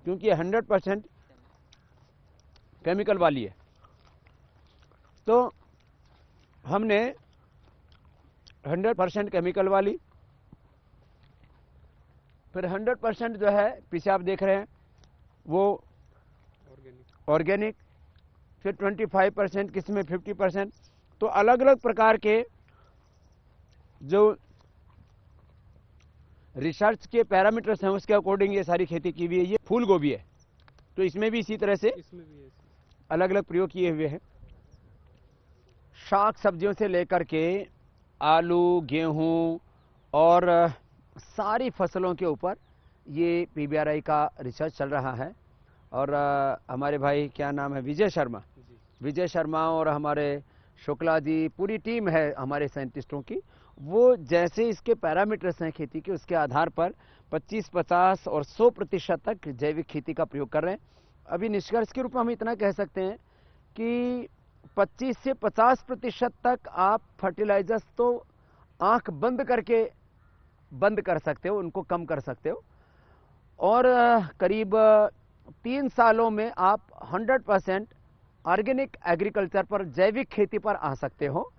क्योंकि ये 100% केमिकल वाली है। तो हमने 100% केमिकल वाली, फिर 100% जो है पीछे आप देख रहे हैं वो ऑर्गेनिक, फिर 25%, किसमें 50%। तो अलग अलग प्रकार के जो रिसर्च के पैरामीटर्स हैं उसके अकॉर्डिंग ये सारी खेती की हुई है। ये फूल गोभी है, तो इसमें भी इसी तरह से अलग अलग प्रयोग किए हुए हैं। शाक सब्जियों से लेकर के आलू, गेहूं और सारी फसलों के ऊपर ये पीवीआरआई का रिसर्च चल रहा है। और हमारे भाई क्या नाम है, विजय शर्मा, विजय शर्मा और हमारे शुक्ला जी, पूरी टीम है हमारे साइंटिस्टों की। वो जैसे इसके पैरामीटर्स हैं खेती के, उसके आधार पर 25, 50 और 100% तक जैविक खेती का प्रयोग कर रहे हैं। अभी निष्कर्ष के रूप में हम इतना कह सकते हैं कि 25 से 50% तक आप फर्टिलाइजर्स तो आंख बंद करके बंद कर सकते हो, उनको कम कर सकते हो, और करीब 3 सालों में आप 100% ऑर्गेनिक एग्रीकल्चर पर, जैविक खेती पर आ सकते हो।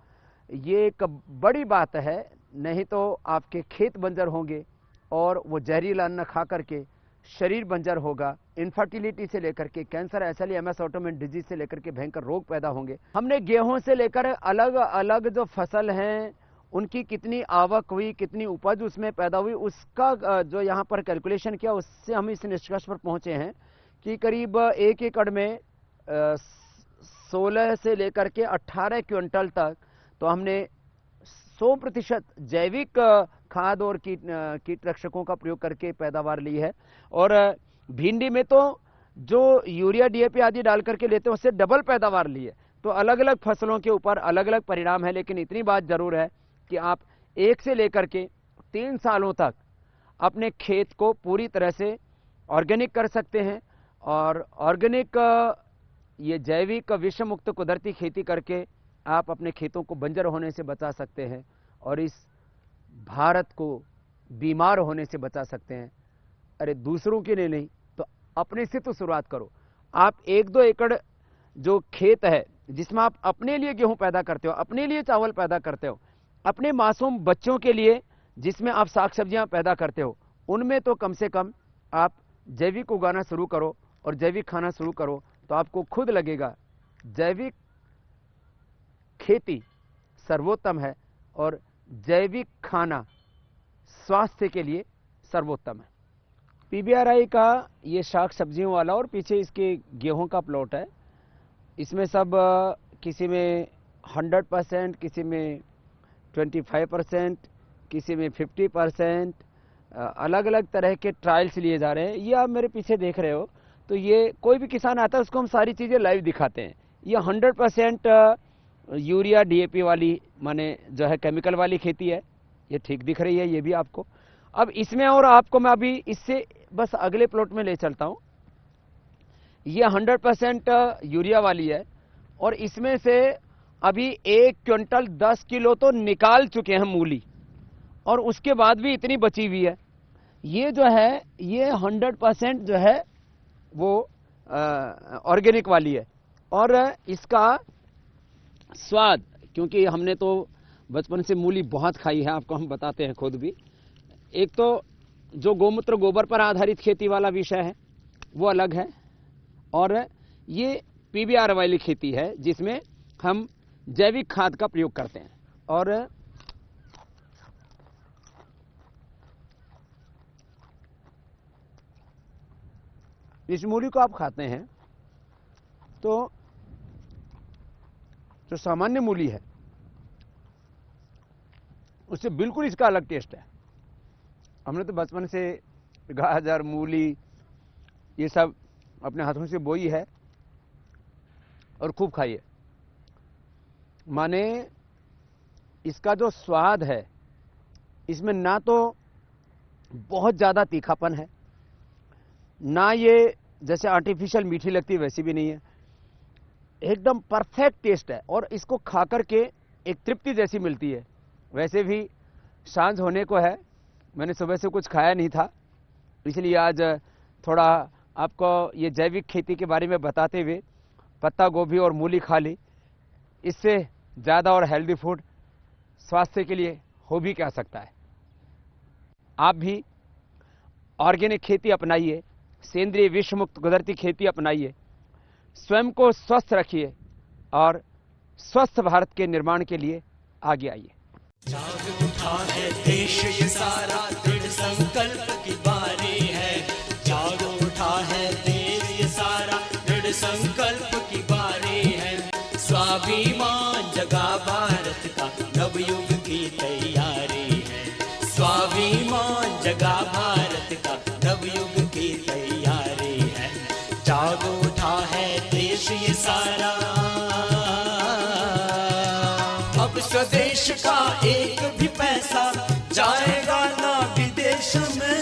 ये एक बड़ी बात है, नहीं तो आपके खेत बंजर होंगे और वो जहरीला अन्न खा करके शरीर बंजर होगा। इनफर्टिलिटी से लेकर के कैंसर, एसएलईएमएस, ऑटोइम्यून डिजीज से लेकर के भयंकर रोग पैदा होंगे। हमने गेहूं से लेकर अलग अलग जो फसल हैं उनकी कितनी आवक हुई, कितनी उपज उसमें पैदा हुई, उसका जो यहाँ पर कैलकुलेशन किया, उससे हम इस निष्कर्ष पर पहुंचे हैं कि करीब 1 एकड़ में 16 से लेकर के 18 क्विंटल तक तो हमने 100% जैविक खाद और कीटनाशकों का प्रयोग करके पैदावार ली है। और भिंडी में तो जो यूरिया, डीएपी आदि डाल करके लेते हैं उससे डबल पैदावार ली है। तो अलग अलग फसलों के ऊपर अलग अलग परिणाम है, लेकिन इतनी बात जरूर है कि आप 1 से लेकर के 3 सालों तक अपने खेत को पूरी तरह से ऑर्गेनिक कर सकते हैं। और ऑर्गेनिक, ये जैविक विषम मुक्त कुदरती खेती करके आप अपने खेतों को बंजर होने से बचा सकते हैं और इस भारत को बीमार होने से बचा सकते हैं। अरे दूसरों के लिए नहीं तो अपने से तो शुरुआत करो। आप 1-2 एकड़ जो खेत है जिसमें आप अपने लिए गेहूं पैदा करते हो, अपने लिए चावल पैदा करते हो, अपने मासूम बच्चों के लिए जिसमें आप साग सब्जियां पैदा करते हो, उनमें तो कम से कम आप जैविक उगाना शुरू करो और जैविक खाना शुरू करो, तो आपको खुद लगेगा जैविक खेती सर्वोत्तम है और जैविक खाना स्वास्थ्य के लिए सर्वोत्तम है। पीबीआरआई का ये शाक सब्जियों वाला और पीछे इसके गेहूं का प्लॉट है। इसमें सब किसी में 100%, किसी में 25%, किसी में 50%, अलग अलग तरह के ट्रायल्स लिए जा रहे हैं। ये आप मेरे पीछे देख रहे हो, तो ये कोई भी किसान आता है उसको हम सारी चीज़ें लाइव दिखाते हैं। ये 100% यूरिया, डीएपी वाली, माने जो है केमिकल वाली खेती है। ये ठीक दिख रही है ये भी आपको। अब इसमें और आपको मैं अभी इससे बस अगले प्लॉट में ले चलता हूँ। ये 100% यूरिया वाली है और इसमें से अभी 1 क्विंटल 10 किलो तो निकाल चुके हैं मूली, और उसके बाद भी इतनी बची हुई है। ये जो है ये 100% जो है वो ऑर्गेनिक वाली है। और इसका स्वाद, क्योंकि हमने तो बचपन से मूली बहुत खाई है, आपको हम बताते हैं खुद भी। एक तो जो गोमूत्र गोबर पर आधारित खेती वाला विषय है वो अलग है, और ये पीबीआर वाली खेती है जिसमें हम जैविक खाद का प्रयोग करते हैं। और इस मूली को आप खाते हैं तो जो सामान्य मूली है उससे बिल्कुल इसका अलग टेस्ट है। हमने तो बचपन से गाजर, मूली ये सब अपने हाथों से बोई है और खूब खाई है। माने इसका जो स्वाद है इसमें ना तो बहुत ज़्यादा तीखापन है, ना ये जैसे आर्टिफिशियल मीठी लगती है वैसी भी नहीं है, एकदम परफेक्ट टेस्ट है। और इसको खा करके एक तृप्ति जैसी मिलती है। वैसे भी सांझ होने को है, मैंने सुबह से कुछ खाया नहीं था, इसलिए आज थोड़ा आपको ये जैविक खेती के बारे में बताते हुए पत्ता गोभी और मूली खा ली। इससे ज़्यादा और हेल्दी फूड स्वास्थ्य के लिए हो भी क्या सकता है। आप भी ऑर्गेनिक खेती अपनाइए, सेंद्रीय विष मुक्त कुदरती खेती अपनाइए, स्वयं को स्वस्थ रखिए और स्वस्थ भारत के निर्माण के लिए आगे आइए। जाग उठा है देश ये सारा, दृढ़ संकल्प की बारी है। जाग उठा है देश ये सारा, दृढ़ संकल्प की बारी है। स्वाभिमान जगा भारत का, नवयुग की तैयारी है। स्वाभिमान जगा भारत का, नवयुग की तैयारी है। जाग सारा। अब स्वदेश का एक भी पैसा जाएगा ना विदेश में।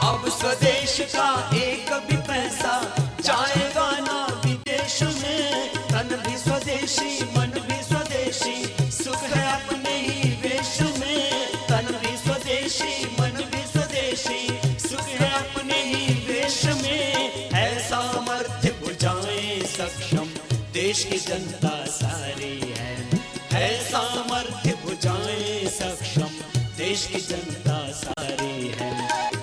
अब स्वदेश का एक भी पैसा जाएगा ना विदेश में। तन भी स्वदेशी मन भी स्वदेशी सुख है अपने ही वेश में। तन भी स्वदेशी मन भी स्वदेशी सुख है अपने ही वेश में। है सामर्थ्य भुजाएं सक्षम देश की जनता सारी है सामर्थ्य भुजाएं सक्षम देश की जनता सारी है।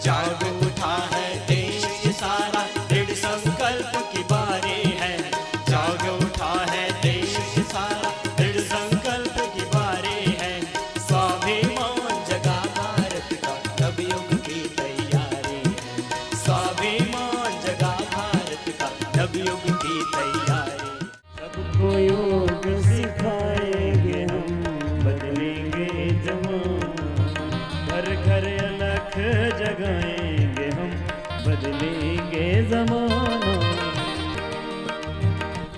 जाग उठा है देश ये सारा दृढ़ संकल्प की बारी है। जाग उठा है देश ये सारा दृढ़ संकल्प की बारी है। स्वाभिमान जगा भारत का नवयुग की तैयारी है। स्वाभिमान जगा भारत का नवयुग की तैयारी। सबको योग सिखाएंगे हम बदलेंगे जमाना। घर घर अलख जगाएंगे हम बदलेंगे जमाना।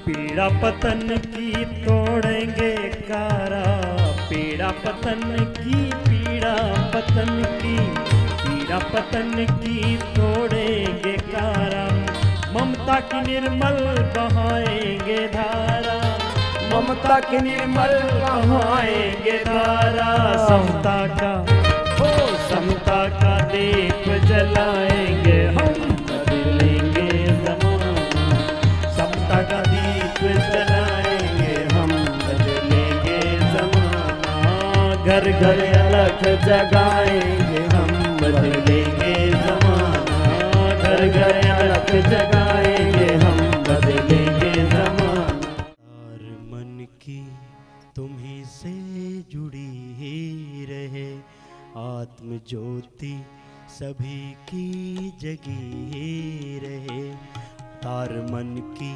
पीड़ा पतन की तोड़ेंगे कारा। पीड़ा पतन की पीड़ा पतन की तोड़ेंगे कारा। ममता की निर्मल बहाएंगे धारा। ममता की निर्मल बहाएंगे धारा। समता का दीप जलाएंगे हम बदलेंगे जमाना। समता का दीप जलाएंगे हम बदलेंगे जमाना। घर घर अलख जगाएंगे हम बदलेंगे जमाना। घर घर अलख जगाएंगे हम बदलेंगे जमाना। तार मन की तुम्ही से जुड़ी ही रहे। आत्म ज्योति सभी की जगी ही रहे। तार मन की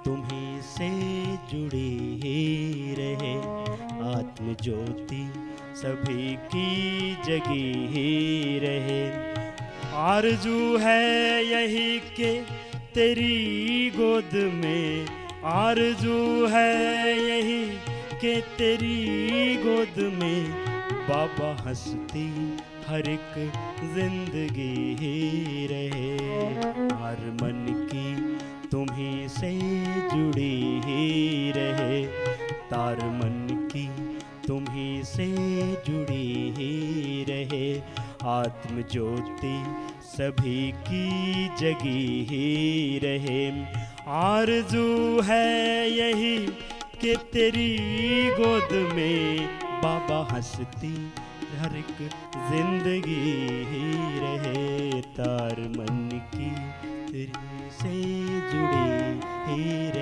तुम्ही से जुड़ी ही रहे। आत्म ज्योति सभी की जगी ही रहे। आरजू है यही के तेरी गोद में। आरजू है यही के तेरी गोद में। बाबा हंसती हर एक जिंदगी ही रहे। हर मन की तुम्ही से जुड़ी ही रहे। तार मन की तुम्ही से जुड़ी ही रहे। आत्म ज्योति सभी की जगी ही रहे। आरज़ू है यही कि तेरी गोद में बाबा हंसती हर एक जिंदगी ही रहे। तार मन की तेरी से जुड़ी ही रहे।